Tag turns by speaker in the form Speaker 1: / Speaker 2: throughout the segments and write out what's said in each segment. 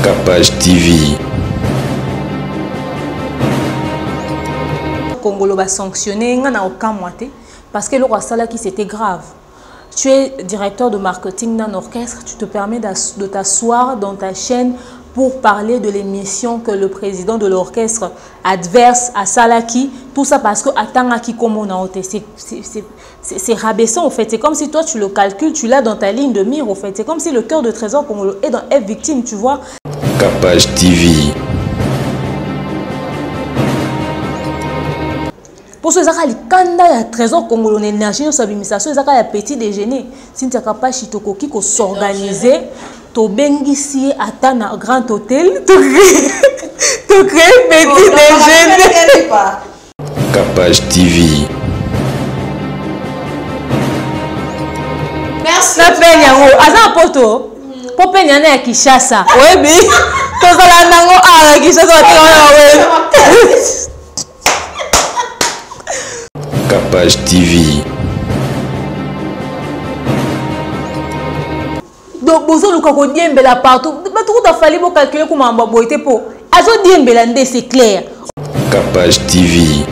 Speaker 1: Capage TV.
Speaker 2: Congolo va sanctionner, n'a aucun moitié parce que le roi Salah qui c'était grave. Tu es directeur de marketing d'un orchestre, tu te permets de t'asseoir dans ta chaîne pour parler de l'émission que le président de l'orchestre adverse à Salaki, tout ça parce que Atangaki comme on a ôté, c'est rabaissant en fait. C'est comme si toi tu le calcules, tu l'as dans ta ligne de mire en fait. C'est comme si le cœur de trésor Congolo est dans F victime, tu vois.
Speaker 1: Capage TV.
Speaker 2: Pour ceux qui ont un trésor congolais, l'énergie, nous savons ça. Ceux qui ont un petit déjeuner, si tu n'as pas chitokoki qui s'organiser, tu bengisi à un grand hôtel, tu crées petit déjeuner.
Speaker 1: Capage TV.
Speaker 2: Merci. Na penyango, aza poto. Po penyana ya Kishasa. Webi. Tozala nango a Kishasa wa
Speaker 1: Capage TV.
Speaker 2: Donc, vous avez dit que partout. Tout a fallu calculer comment on va boiter pour. Azo diembelande, c'est clair.
Speaker 1: Capage TV.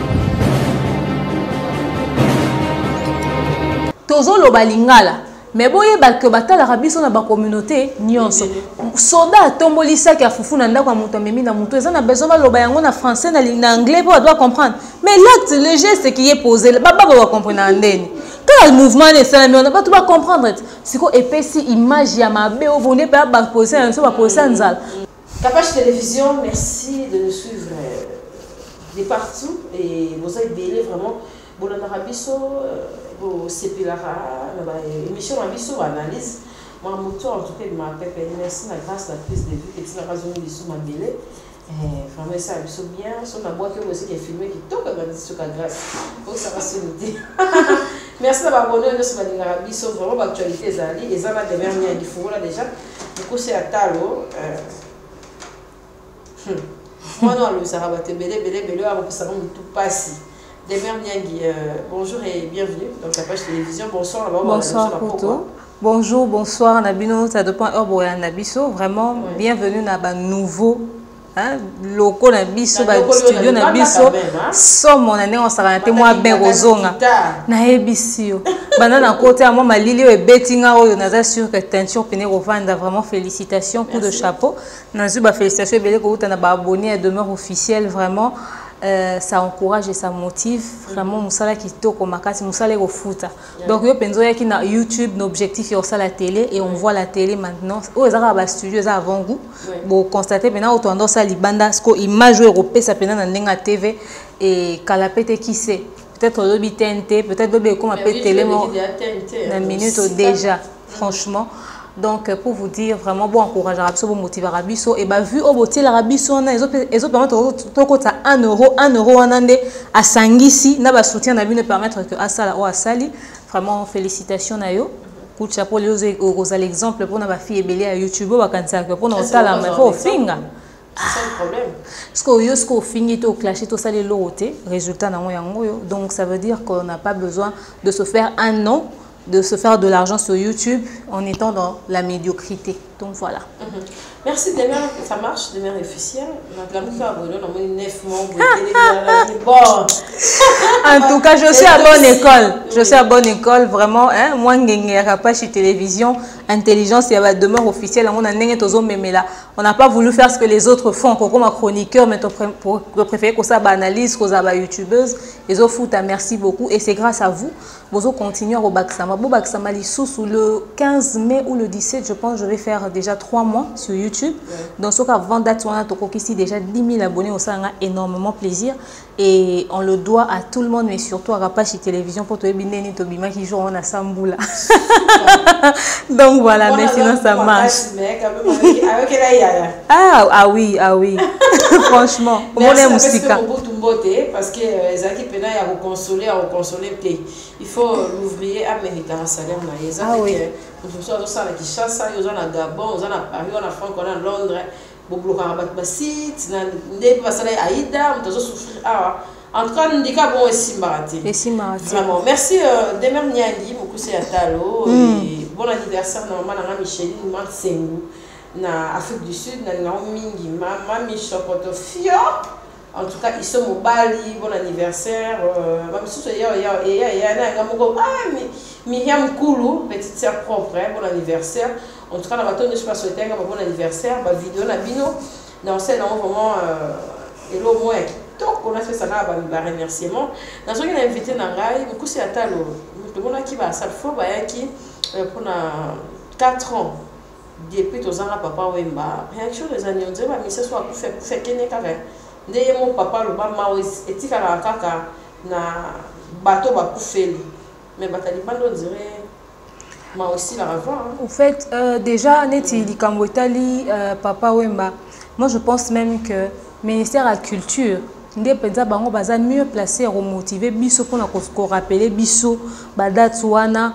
Speaker 2: Tozo lo balingala. Mais boye balke batala rabiso na ba communauté nyonso. Soda tombolisa ki afufu na ndako muto memi na muto ezana besoin ba loba yango na français na anglais pour doit comprendre. Mais l'acte, le geste qui est posé, baba va comprendre andeni. Quand le mouvement est ça mais on va tout pas comprendre. C'est quoi épaissi image ya mabe au bonnet pas ba poser un so ba poser en salle.
Speaker 3: Capage Télévision, merci de nous suivre de partout et vous avez belé vraiment bon na rabiso au Sepilara, l'émission Rabiso analyse. Moi, en tout cas, ma pépé, merci grâce à la prise de vue, et tu n'as pas besoin de sous ma belle. Vraiment, ça a bien. Sur ma boîte, aussi qui est filmé, qui toque à sur la grâce. Donc, ça va se noter. Merci d'avoir abonné à notre Rabiso, vraiment, l'actualité est allée. Et ça va devenir bien, il faut là déjà. Du coup, c'est à Talo. Moi, non, ça va te belé, avant que ça va tout passer. Bonjour et bienvenue dans Capage Télévision. Bonsoir.
Speaker 2: Bonsoir Poto. Bonjour, bonsoir Nabino. Ça dépend de Nabiso. Vraiment, bienvenue dans un nouveau loco Nabiso, studio Nabiso. Somme, on a s'arrêté moi ben rozonga. Na ebisio. Banana côté à moi ma lilio et bettinga on a sûr que teinture pene revendre vraiment félicitations, coup de chapeau. Nazuba félicitations belé ko tu na ba abonné à demeure officielle vraiment. Ça encourage et ça motive vraiment Moussala qui toque au makati Moussala au foot. Donc yo penzo ya ki na YouTube l'objectif est ça la télé et on voit la télé maintenant. Oh ça va studio ça avant goût. Bon constater maintenant auto ando ça libanda sko image européenne ça pena na ndenga TV et kalapete qui sait peut-être le TNT peut-être le comme appelle télé na minute déjà franchement. Donc, pour vous dire vraiment, bon encourage Arabiso, bon motive Arabiso, et bah vu au bout de Arabiso, ils ont permis de 1 euro en ande à Sangisi, n'a pas soutien n'a vu ne permettre que Asala ou Asali, vraiment félicitations à eux. Coup de chapeau, aux l'exemple pour notre fille belé à YouTube, pour notre talent, mais faut finga.
Speaker 3: C'est ça le problème.
Speaker 2: Ce qu'on finit au clash, tout ça les lotés, résultat n'a rien. Donc, ça veut dire qu'on n'a pas besoin de se faire un nom. De se faire de l'argent sur YouTube en étant dans la médiocrité. Donc voilà.
Speaker 3: Merci Demer, ça marche, Demer officiel. En
Speaker 2: tout cas, je suis à bonne école. Je suis à bonne école, vraiment. Moi, je pas chez télévision, intelligence, il y a demeure officielle. On n'a pas voulu faire ce que les autres font. Comme un chroniqueur, mais pour préférer que ça analyse, que ça youtubeuse. Les autres foot, merci beaucoup. Et c'est grâce à vous. Vous continuez au Baksama. Vous Baksama sous le 15 mai ou le 17, je pense, je vais faire déjà 3 mois sur YouTube. Donc, ce qu'avant date, on a ici déjà 10 000 abonnés. Ça a énormément plaisir. Et on le doit à tout le monde, mais surtout à Rapachi Télévision pour te biner Tobima qui joue en Assamboula. Donc voilà, mais sinon ça marche. Ah oui. Franchement, on est moustika.
Speaker 3: Parce que Zaki Pena a reconsolé, il faut l'ouvrier américain à salaire. Ah oui. Nous sommes tous à Kinshasa, nous sommes à Gabon, nous sommes à Paris, on a France, on a Londres. Beaucoup de rabat basit, n'est pas ça Aïda, nous avons souffrir. En tout cas, nous disons bon et Simbarati. Vraiment, merci Demer Niali, beaucoup c'est Atalo et bon anniversaire normalement à Micheline Marsengu. na Afrique du Sud na Mingi mama Michokoto Fio. En tout cas, ils sont au Bali, bon anniversaire. Miriam Koulou, petite sœur propre, bon anniversaire. En tout cas, la bâtonne, je sais pas souhaiter un bon anniversaire. Ma vidéo, la bino, dans scène, vraiment, et là au moins, donc on a fait ça là, bah remerciement. Dans ce qu'on a invité Nangai, beaucoup c'est à Talo. Le monde qui va à cette fois, bah qui pour 4 ans. Depuis tous ans, papa Wemba, réaction des années, on dirait, mais ce soit pour faire qu'il n'est qu'à ndeye mon papa le ba maois etika la kaka na bateau ba kufeli mais batali bando dirait moi aussi la revoir
Speaker 2: en fait déjà neti likamwetali papa Wemba, moi je pense même que ministère de la culture ndé penza bango baza mieux placé à remotiver biso pour na rappeler biso ba date wana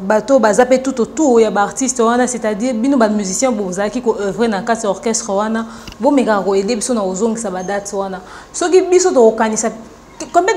Speaker 2: bateau baza pe tout autour ya ba artiste wana, c'est-à-dire bino ba musicien bozaki ko œuvrer na kati orchestre wana bo mega ko aider biso na ozong sa ba date wana soki biso to kanisa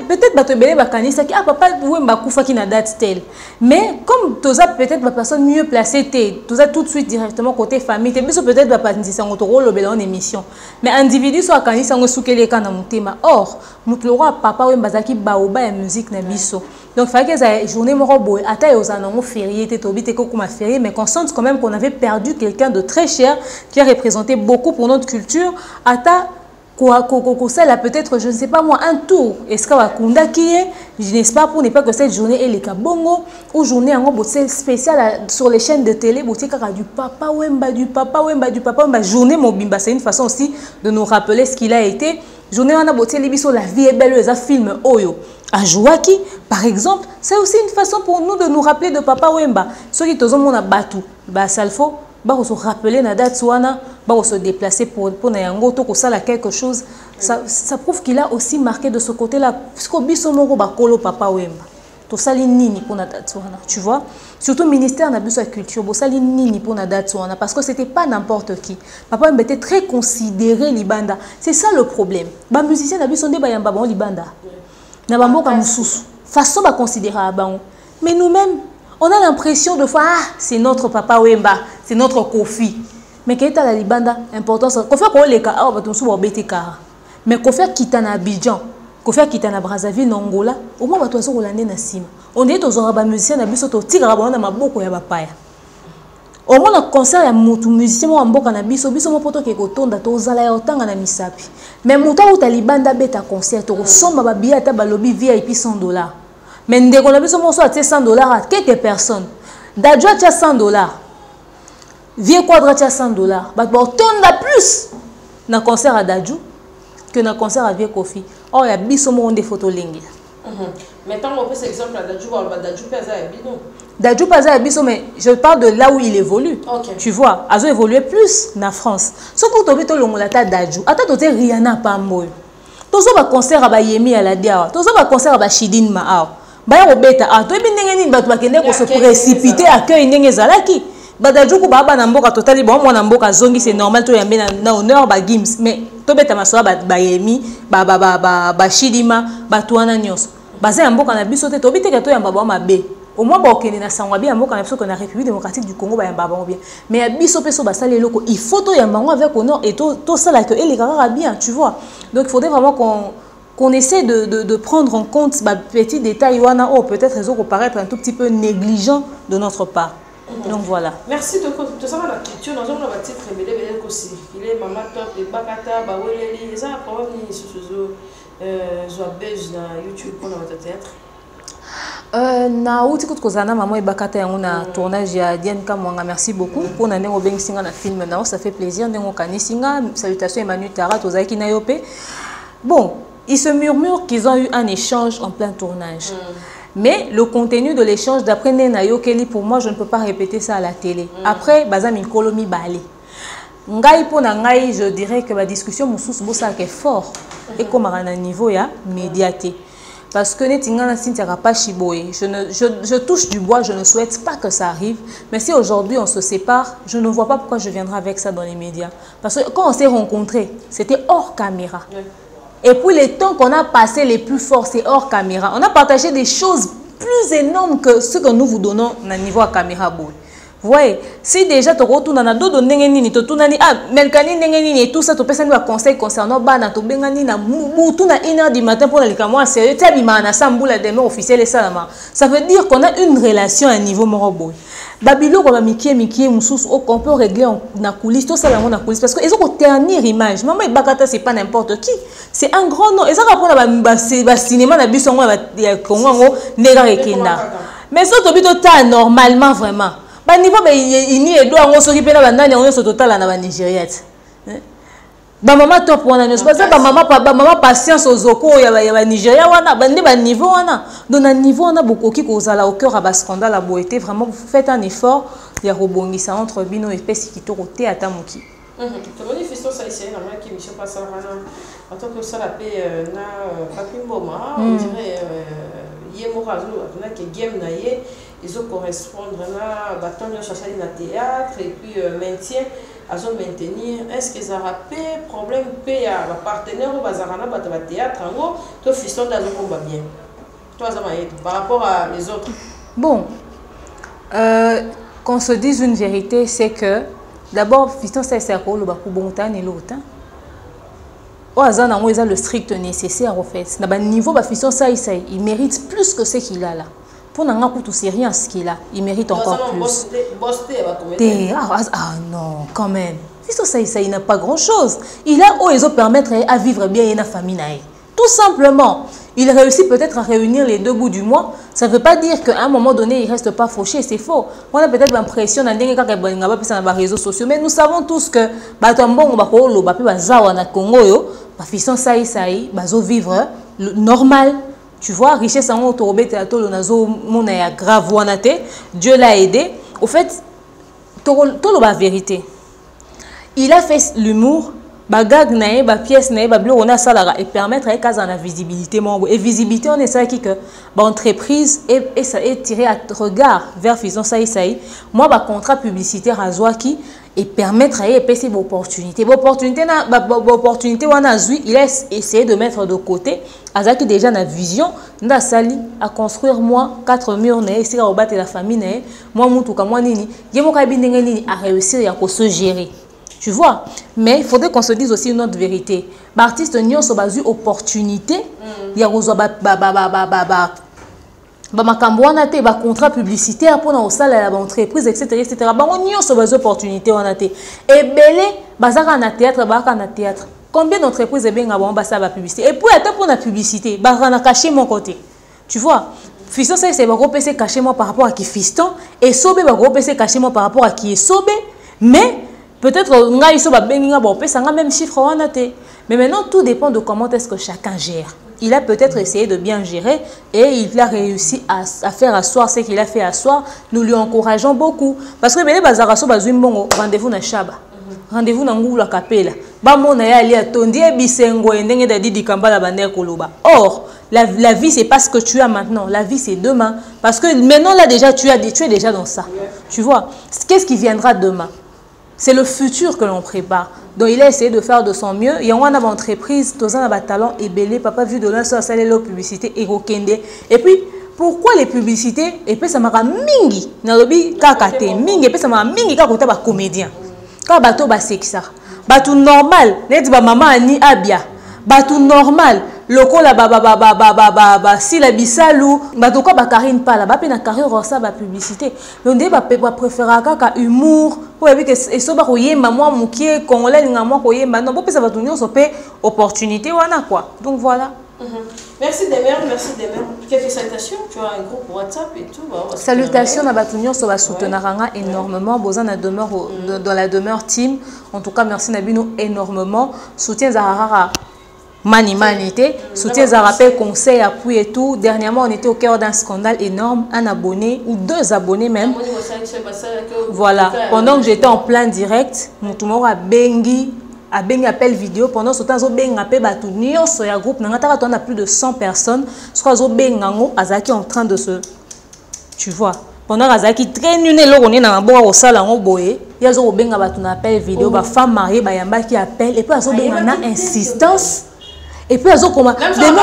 Speaker 2: peut-être bateau belé ba kanisa ki papa Wemba kufa ki na date telle, mais comme toza peut-être ba personne mieux placée toza tout de suite directement côté famille biso peut-être ba patindisa ngoto rolo bela en émission, mais individu so kanisa ngo sukele kana mutema. Or mutlora papa Wemba zaki baoba ya musique na biso. Donc, il fallait que la journée morobou, ata yozanango férié, tétobité kokuma férié, mais qu'on sente quand même qu'on avait perdu quelqu'un de très cher qui a représenté beaucoup pour notre culture. Ata ça là peut-être, je ne sais pas moi, un tour. Est-ce qu'il y a Kunda qui est, je n'espère pas pour ne pas que cette journée est les Kabongo ou journée en gros spéciale sur les chaînes de télé, du papa Wemba, du papa Wemba, du papa Wemba. Journée Mobimba, c'est une façon aussi de nous rappeler ce qu'il a été. Journée on a beauté l'émission La vie est belle, les films Oyo. À Jouaki, par exemple, c'est aussi une façon pour nous de nous rappeler de papa Wemba. Ceux qui te ont battu, bah salfo, bah on se rappeler na date wana, bah on se déplacer pour na yango to ko sala quelque chose. Ça prouve qu'il a aussi marqué de ce côté-là. Puisqu'au bisomoro ba kolo papa Wemba. To sali nini pour na date wana, tu vois? Surtout ministère na biso culture, bo sali nini pour na date wana parce que c'était pas n'importe qui. Papa Wemba était très considéré libanda. C'est ça le problème. Ba musicien na biso nde ba yamba bon libanda. Na bamboka mususu façon ba considérer abango, mais nous-mêmes on a l'impression de fois c'est notre papa Wemba, c'est notre Kofi, mais qu'est-ce la libanda importance Kofi ko leka a ba tonsu ba betika, mais Kofi kita na Abidjan, Kofi kita na Brazzaville na Angola, au moins ba tonsu kolande na sima on dit aux ba musicien na biso to tigara ba na maboko ya bapaya. Au moins le concert ya mutu musicien mo mboka na biso mo poto ke kotonda to zala ya otanga na misapi, mais muta ou talibanda beta concert to somba ba billet ta balobi VIP $100, mais ndeko na biso mo so atie $100 à quelques personnes, Dadjo tia $100, Vieux Quadra tia $100, ba tonda plus na concert à Dadjo que na concert à Vieux Kofi. Or ya biso mo onde photo lingi.
Speaker 3: Maintenant on peut cet exemple à Dadjo pesa ya bino.
Speaker 2: Dadjo Paza Abisso, mais je parle de là où il évolue.
Speaker 3: Okay.
Speaker 2: Tu vois, Azo évolué plus en France. Ce que tu as vu, tu as Dadjo. Attends, tu as Rihanna Pamboy. Tu as un concert à Yemi à la Dia. Tu as un concert à Chidin Mao. Baya Obeta. Tu as vu que se précipiter à cœur et Zalaki. Dadjo ko baba na mboka totali bon mo na mboka zongi c'est normal to yambe na honneur ba Gims mais to beta masoa ba Yemi ba Chidima ba tuana nyos. Baza mboka na biso te to biteka to yamba ba mabe. Au moins, il y a la République démocratique du Congo, mais il faut tout avec honneur et tout ça là que les gars bien, tu vois. Donc il faudrait vraiment qu'on essaie de prendre en compte ces petits détails ou peut-être raison pour paraître un tout petit peu négligent de notre part. Donc voilà.
Speaker 3: Merci de tout ça la culture. Nous avons la petite révélée aussi. Il est maman top et bakata baweleli. Ça problème ni sur YouTube pour notre théâtre.
Speaker 2: Na uti kuti kozana maman ebakata yango na tournage ya Diane Kamwanga, merci beaucoup pour na ndengo bengi singa na film na ça fait plaisir ndengo kanisinga. Salutations Emmanuel Tara tozaki na yope. Bon, il se murmure qu'ils ont eu un échange en plein tournage. Mais le contenu de l'échange d'après Nena Yokeli, pour moi je ne peux pas répéter ça à la télé. Après bazami kolomi balé. Ngai po na ngai, je dirais que la discussion mususu bosa est fort et comme à un niveau ya médiaté. Parce que je touche du bois, je ne souhaite pas que ça arrive. Mais si aujourd'hui on se sépare, je ne vois pas pourquoi je viendrai avec ça dans les médias. Parce que quand on s'est rencontrés, c'était hors caméra. Oui. Et puis les temps qu'on a passés les plus forts, c'est hors caméra. On a partagé des choses plus énormes que ce que nous vous donnons au niveau à caméra. Vous voyez, si déjà tu retournes dans d'autres nengeni, tu tournes melkani nengeni et tout ça, tu peux faire un conseil concernant bana, tu bengani na mutu na 1h du matin pour aller comme sérieux, tu as bimana samboula demain officiel et salama. Ça veut dire qu'on a une relation à un niveau moroboy. Babilo ko ba mikie mususu on peut régler na coulisse tout ça na coulisse parce que ils ont ternir image. Maman Bakata c'est pas n'importe qui. C'est un grand nom. Ils ont rapport ba cinéma na biso ngo ya Congo nega rekenda. Mais ça to bito ta normalement vraiment. Ba niveau ba ini edo ngo soki pena ba nani ngo so total na ba Nigeria. Ba maman top wana ne pas ça ba maman patience ozoko ya ba Nigeria wana bande ba niveau wana donc na niveau wana bokoki kozala au cœur à ba scandale à boité vraiment vous faites un effort ya rebongisa entre bino espèce qui to côté ata moki
Speaker 3: to manifestation ça ici na moi qui mission pas ça en tant que ça la paix na Papimboma on dirait yemorazo na que game na ye ils ont correspondre na bâton de chercher na théâtre et puis maintien à maintenir. Est-ce qu'ils ont rappelé problème paye à partenaire ou bazarana bataba théâtre en gros toi fiston dans le combat bien toi ça par rapport à les autres
Speaker 2: bon qu'on se dise une vérité c'est que d'abord fiston ça c'est quoi le baku bontan et l'autre au hasard na ils ont le strict nécessaire en fait na ba niveau ba fiston ça il mérite plus que ce qu'il a là. Pour n'en tout sérieux ce qu'il a, il mérite encore plus. Ah non, quand même. Ça, il n'a pas grand-chose. Il a où ils ont permettre à vivre bien une famille. Tout simplement, il réussit peut-être à réunir les deux bouts du mois. Ça ne veut pas dire qu'à un moment donné, il ne reste pas fauché. C'est faux. On a peut-être l'impression dans les réseaux sociaux. Mais nous savons tous que vivre normal. Tu vois, richesse en autorobe théâtre, mon grave Dieu l'a aidé. Au fait, tout la vérité. Il a fait l'humour, bagag nae, ba pièce nae, ba on a salara et permettre à casa la visibilité et visibilité on est ça qui que ba entreprise et ça est tiré à regard vers Fison Saïsaï. Moi ba contrat publicitaire à Zouaki et permettre à épaisser l'opportunité. L'opportunité on a zui, il a essayé de mettre de côté Azaki déjà na vision na sali à construire moi 4 murs na essayer à battre la famille na moi mutuka moi nini yemo ka bindenge nini à réussir à se gérer. Tu vois, mais il faudrait qu'on se dise aussi une autre vérité. L'artiste n'y a pas eu opportunité. Il y a un contrat publicitaire pour nos salles, l'entreprise, etc. etc. On n'y a pas opportunité. Et belé, bazar na théâtre, Combien d'entreprises est bien avant la publicité? Et puis pour la publicité, on a caché mon côté. Tu vois, Fiston c'est gros PC caché moi par rapport à qui Fiston et Sobé gros PC caché moi par rapport à qui est Sobé, mais peut-être ça a même chiffre. Mais maintenant, tout dépend de comment est-ce que chacun gère. Il a peut-être essayé de bien gérer et il a réussi à faire asseoir ce qu'il a fait asseoir. Nous lui encourageons beaucoup. Parce que les bazaraso bazouimbongo rendez-vous na Chaba. Rendez-vous na Ngula Kapela. Or, la vie, c'est pas ce que tu as maintenant. La vie, c'est demain. Parce que maintenant, là, déjà, tu es déjà dans ça. Tu vois, qu'est-ce qui viendra demain? C'est le futur que l'on prépare. Donc il a essayé de faire de son mieux. Il y a une entreprise, tous un talent et belé, papa vu de l'instant ça les publicité et rokende. Et puis pourquoi les publicités? Et puis ça m'a mingi, nalobi kakate mingi et puis ça m'a mingi kakota ba comédien. Ka bato ba sexa. Bato normal, net ba maman ani abia. Bato normal. Loko la si la bisalou bato ko ba Karine pas là ba pe na carrière ça ba publicité donc des ba préférer ka humour pour que et so ba koyemba moi mukie congolais nga moi koyemba non pe ça va tenir so pe opportunité wana quoi donc voilà.
Speaker 3: Merci Demer. Quelques salutations, tu as un groupe WhatsApp et tout.
Speaker 2: Salutations à Batunio sur la soutenaranga énormément. Bozan demeure dans la demeure team. En tout cas, merci Nabino énormément. Soutien Zahara. Manité, soutien à rappel, conseil, appui et tout. Dernièrement, on était au cœur d'un scandale énorme. Un abonné ou 2 abonnés même. Voilà. Pendant que j'étais en plein direct, mon tour a bengi appel vidéo. Pendant ce temps, on a groupe. On a plus de 100 personnes. Azaki en train de se. Tu vois. Pendant Azaki très nul, on est dans un bois au salon boé. Il y a un appel vidéo. Femme mariée, qui appelle. Et puis, il y a une insistance. Et puis, comment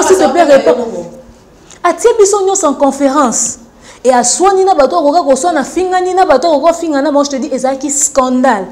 Speaker 2: s'il te plaît, répond. À Tébissonios en conférence. et à soigner na bato ko so na fingani na bato ko fingana, moi je te dis ezaki scandale.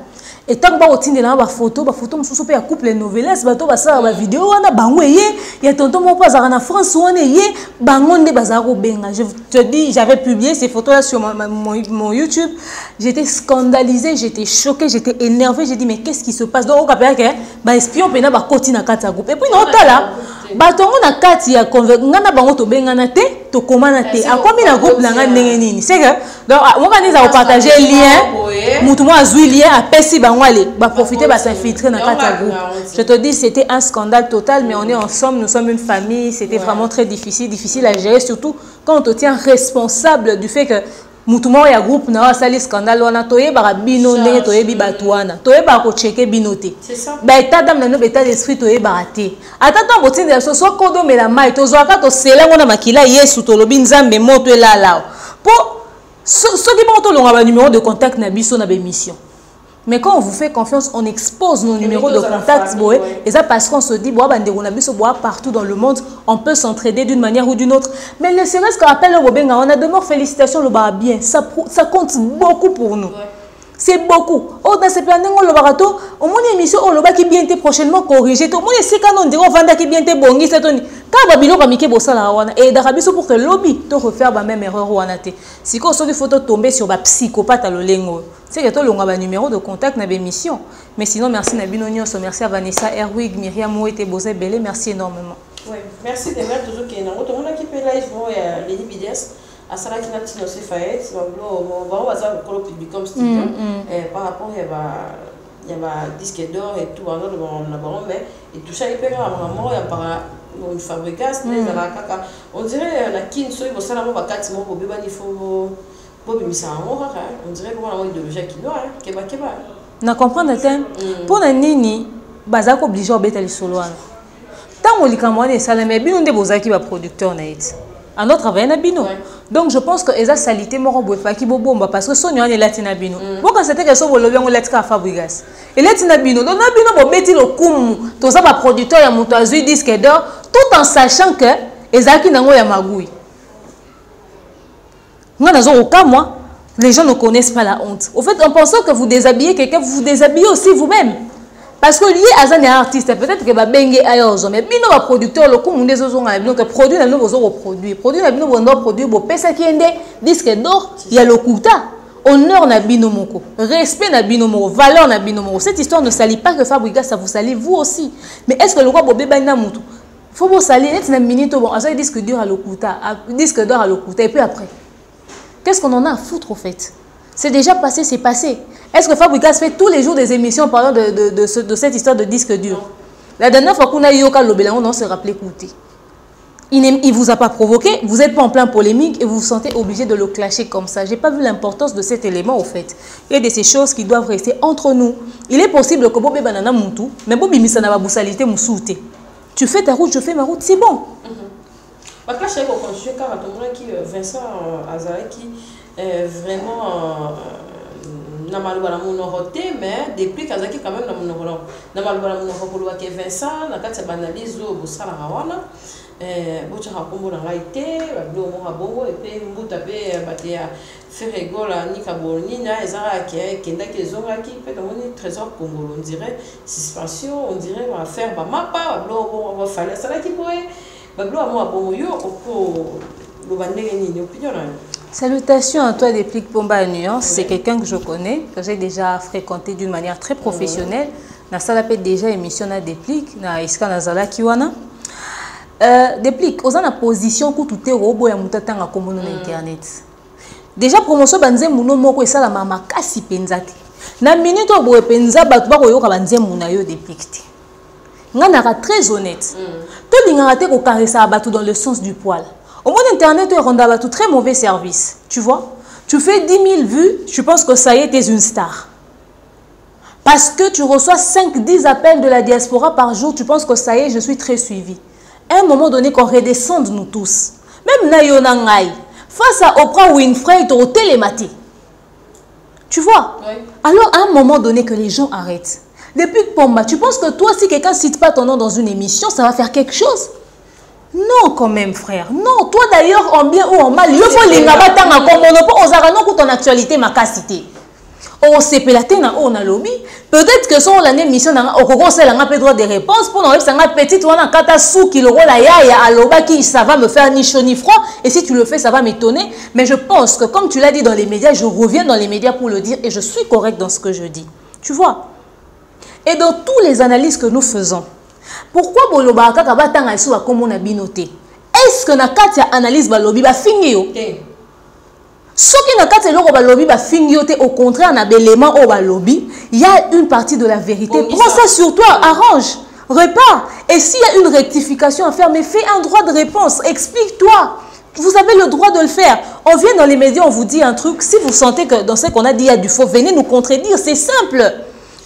Speaker 2: Et tant que ba otinde na ba photo mususu pe ya couple novelas bato ba sa ba vidéo wana bango yé ya tonton mo pas na France wana yé bango nde bazako benga. Je te dis, j'avais publié ces photos là sur mon YouTube, j'étais scandalisée, j'étais choquée, j'étais énervée, j'ai dit mais qu'est-ce qui se passe? Donc on kapela que ba espion pena ba koti na kati ya groupe. Et puis non tala bato na kati ya ngana bango to benga na te to komana te akomi na groupe na nga ndenge nini. C'est que donc on va nous partager lien mutu mo azui lien a pesi bango aller ba profiter ba s'infiltrer na kati ya groupe. Je te dis c'était un scandale total, mais on est ensemble, nous sommes une famille, c'était vraiment très difficile à gérer, surtout quand on te tient responsable du fait que mutumo ya groupe na sali scandale wana toye ba bino ndenge toye bi batwana toye ba ko checker binoté. C'est ça. Ba état d'âme na no état d'esprit toye ba raté. Atata botinda so kodo mela mai to zoaka to selango na makila Yesu to lobi nzambe moto elala. Po ce qui monte le numéro de contact na biso na bémission. Mais quand on vous fait confiance, on expose nos numéros de contact. Et ça parce qu'on se dit, partout dans le monde, on peut s'entraider d'une manière ou d'une autre. Mais ne serait-ce qu'on appelle le Bobenga, on a d'abord félicitations, le bar bien. Ça compte beaucoup pour nous. C'est beaucoup. Oh, dans ces plans, le barato, au moins émission, on le qui bien été prochainement corrigé. Au moins, c'est quand on dit, on va qui bien été bongi, c'est on. Quand Babylon va miquer bossala wana et d'Arabiso pour que lobby te refaire la même erreur wana te. Si quand on photo tomber sur ba psychopathe à l'olengo, c'est que toi l'on a numéro de contact na bémission. Mais sinon merci Nabino Nyonso, merci à Vanessa Erwig, Myriam Moete Bozé Belé, merci énormément.
Speaker 3: Oui, merci de mettre toujours qu'il y a un autre monde qui peut live Lady Bides. À ça qui n'a pas de fait, on va voir ça au public comme studio par rapport il y a disque d'or et tout mais et tout ça il peut vraiment il y a pas une fabrication on dirait la kinso il faut ça là on va quatre mots pour bien il faut bimisa on dirait comment on idéologie kinoa keba
Speaker 2: na comprendre pour na nini bazako obligé obeta lisolo wana tant likambo wana esala mais bino nde bozaki ba producteur na eti à notre travail na bino. Donc je pense que eza salité moko boye faki bobomba parce que sonyo ane latina bino. Bon quand c'était que so bolobi ngo latika Fabrigas. Et latina bino donc na bino bobeti lo kumu to za ba producteur ya moto azui disque d'or tout en sachant que ezaki nango ya magui. Ngana zo oka moi les gens ne connaissent pas la honte. Au fait en pensant que vous déshabillez quelqu'un vous vous déshabillez aussi vous-même. Parce que lié à un artiste, peut-être que va bengue ailleurs, mais bino va producteur le coup munde zo nga bino que produit na bino zo produit na bino bondo produit bo pesa ki ende disque d'or ya lokuta honneur na bino moko respect na bino moko valeur na bino moko. Cette histoire ne salit pas que Fabrigas, ça vous salit vous aussi. Mais est-ce que le roi bobé bana mutu faut vous salir net na minute bon ça disque d'or à lokuta et puis après qu'est-ce qu'on en a à foutre au fait? C'est déjà passé, c'est passé. Est-ce que Fabrigas fait tous les jours des émissions parlant de cette histoire de disque dur? La dernière fois qu'on a eu Yoka Lobelango, on s'est rappelé écouter. Il ne vous a pas provoqué, vous n'êtes pas en plein polémique et vous vous sentez obligé de le clasher comme ça. Je n'ai pas vu l'importance de cet élément au fait. Il y a de ces choses qui doivent rester entre nous. Il est possible que Bobé Banana Moutou, mais Bobé Misana Boussalité Moussouté. Tu fais ta route, je fais ma route, c'est bon.
Speaker 3: Parce que je sais que Vincent Azaraki vraiment na malubala monoroté mais depuis kazaki quand même na monoro na malubala monoro que Vincent na kati banalise au sala rawana bocha hakombo na ngaité bablo mo habongo et puis mbuta pe batia feregola ni kaboni na ezara kenda kezonga ki peut on trésor congolais on dirait suspension on dirait on va faire ba mapa bablo on va faire ça là qui pourrait bablo mo habongo yo ko lo bandenge ni opinion na.
Speaker 2: Salutations à toi Déplique Pomba à Nuance, c'est quelqu'un que je connais, que j'ai déjà fréquenté d'une manière très professionnelle. Na sala pe déjà émission na Déplique, na iska na zala kiwana. Déplique, aux na position ku tout robo ya mutata nga komono na internet. Déjà promotion banze muno moko esala mama kasi penzaki. Na minute obo penza batu ba koyoka banze muna yo Déplique. Nga na très honnête. To linga te ko caressa batu dans le sens du poil. Au moins internet, tu rends tout très mauvais service. Tu vois? Tu fais 10 000 vues, je pense que ça y est, tu es une star. Parce que tu reçois 5-10 appels de la diaspora par jour, tu penses que ça y est, je suis très suivi. À un moment donné, qu'on redescende nous tous. Même Nayonangai, face à Oprah Winfrey, tu es au télématé. Tu vois? Oui. Alors, à un moment donné, que les gens arrêtent. Depuis Pomba, tu penses que toi, si quelqu'un ne cite pas ton nom dans une émission, ça va faire quelque chose? Non, quand même, frère. Non, toi d'ailleurs, en bien ou en mal, il faut l'ingabata comme on ne peut oser ton actualité, ma cassité. On s'est pélaté dans on a lobby. Peut-être que son l'année mission au conseil n'a pas droit de réponse pour nous c'est une petite on a kata sou qui le rôle là ya aloba qui ça va me faire ni chaud ni froid et si tu le fais ça va m'étonner mais je pense que comme tu l'as dit dans les médias je reviens dans les médias pour le dire et je suis correct dans ce que je dis. Tu vois? Et dans toutes les analyses que nous faisons pourquoi boloba kaka batanga iso comme on a binoté? Est-ce que na katia analyse balobi ba finio? Ce qui n'a pas été balobi ba fingioté au contraire na belément au balobi, il y a une partie de la vérité. Prends ça sur toi, arrange, répare. Et s'il y a une rectification à faire, mais fais un droit de réponse, explique-toi. Vous avez le droit de le faire. On vient dans les médias, on vous dit un truc. Si vous sentez que dans ce qu'on a dit il y a du faux, venez nous contredire. C'est simple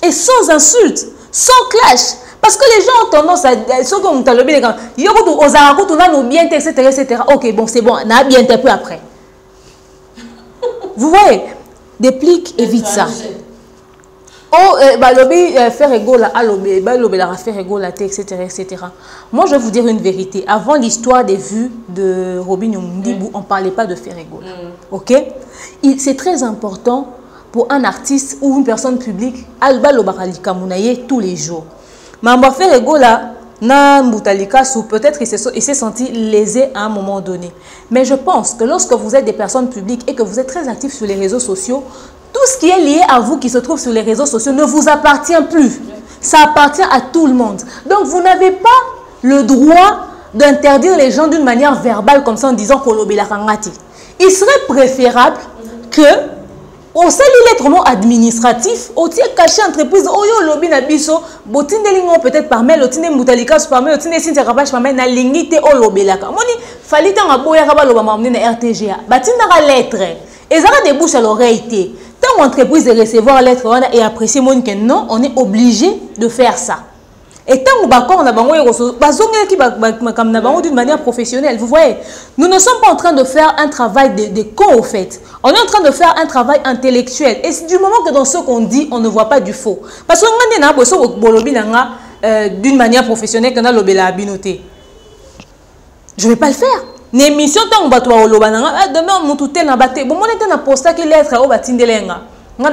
Speaker 2: et sans insulte, sans clash. Parce que les gens ont tendance à ceux qui ont dit les gens, ils ont bien etc. Ok, bon c'est bon, on a bien un peu après. Vous voyez, déplique, évite ça. Oh, balobi faire égaux là, alobi, balobi la faire égaux là, etc., etc. Moi, je vais vous dire une vérité. Avant l'histoire des vues de Robin Yongdibou, on ne parlait pas de faire égaux. Ok? C'est très important pour un artiste ou une personne publique, alba lobakalika mounaye tous les jours. Mais on va faire égaux là. Na Moutalika, ou peut-être il s'est senti lésé à un moment donné. Mais je pense que lorsque vous êtes des personnes publiques et que vous êtes très actifs sur les réseaux sociaux, tout ce qui est lié à vous qui se trouve sur les réseaux sociaux ne vous appartient plus. Ça appartient à tout le monde. Donc vous n'avez pas le droit d'interdire les gens d'une manière verbale comme ça en disant Kolobela Kangati. Il serait préférable que au sein de lettrement administratif, au tiers caché entreprise, oyo lobby na biso, botine lingo peut-être par mail, otine mutalika par mail, otine sinte rabage par mail na lingite o lobelaka. Moni falita nga boya kaba loba mamne na RTGA. Batine na lettre. Et ça a des bouches à l'oreille. Tant entreprise de recevoir lettre et apprécier mon que non, on est obligé de faire ça. Et tant on a d'une manière professionnelle, vous voyez, nous ne sommes pas en train de faire un travail de con au fait. On est en train de faire un travail intellectuel. Et c'est du moment que dans ce qu'on dit, on ne voit pas du faux. Parce que d'une manière professionnelle, qu'on a l'obéla binoté. Je ne vais pas le faire. L'émission tant que demain on tout tel nabaté. Bon, on est en posta qui lettre au batindelenga. Pour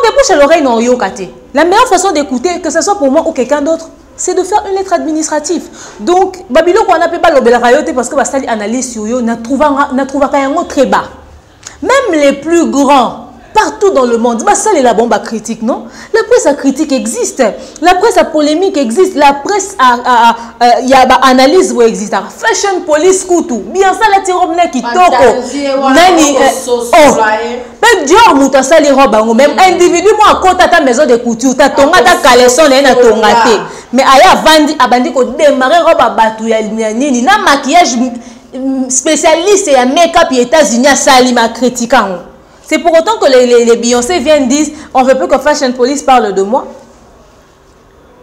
Speaker 2: déboucher l'oreille, non, la meilleure façon d'écouter, que ce soit pour moi ou quelqu'un d'autre, c'est de faire une lettre administrative. Donc, Babylone, on appelle pas l'obéla parce que la analyse sur yo, n'a trouvé très bas. Même les plus grands, partout dans le monde, ça c'est la bombe à critique, non? La presse à critique existe, la presse à polémique existe, la presse à analyse où existe. Fashion police koutou, bien ça la tirobe qui toko. Nani même Dior mouta sali robe même individu moi à côté ta maison de couture, ta tonga ta caleçon na tonga té. Mais aya vandi abandi ko démarrer robe à batu ya nini na maquillage spécialiste et make-up aux États-Unis à sali ma critiquant. C'est pour autant que les Beyoncé viennent dire on veut plus que Fashion Police parle de moi.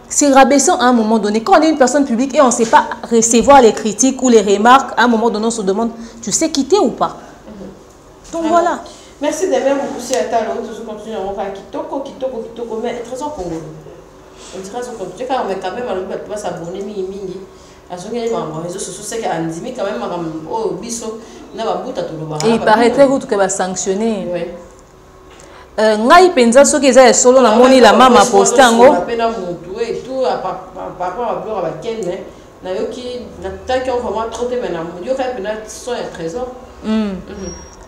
Speaker 2: C'est rabaissant à un moment donné. Quand on est une personne publique et on ne sait pas recevoir les critiques ou les remarques, à un moment donné on se demande tu sais quitter ou pas. Donc voilà.
Speaker 3: Merci de même beaucoup si à l'autre toujours continuer à faire kitoko mais trésor congolais. On dirait que tu quand même à l'autre tu vas s'abonner mingi. Et il paraîtrait que va sanctionner. Ngai penza soki eza solo na moni la mama poster ngo.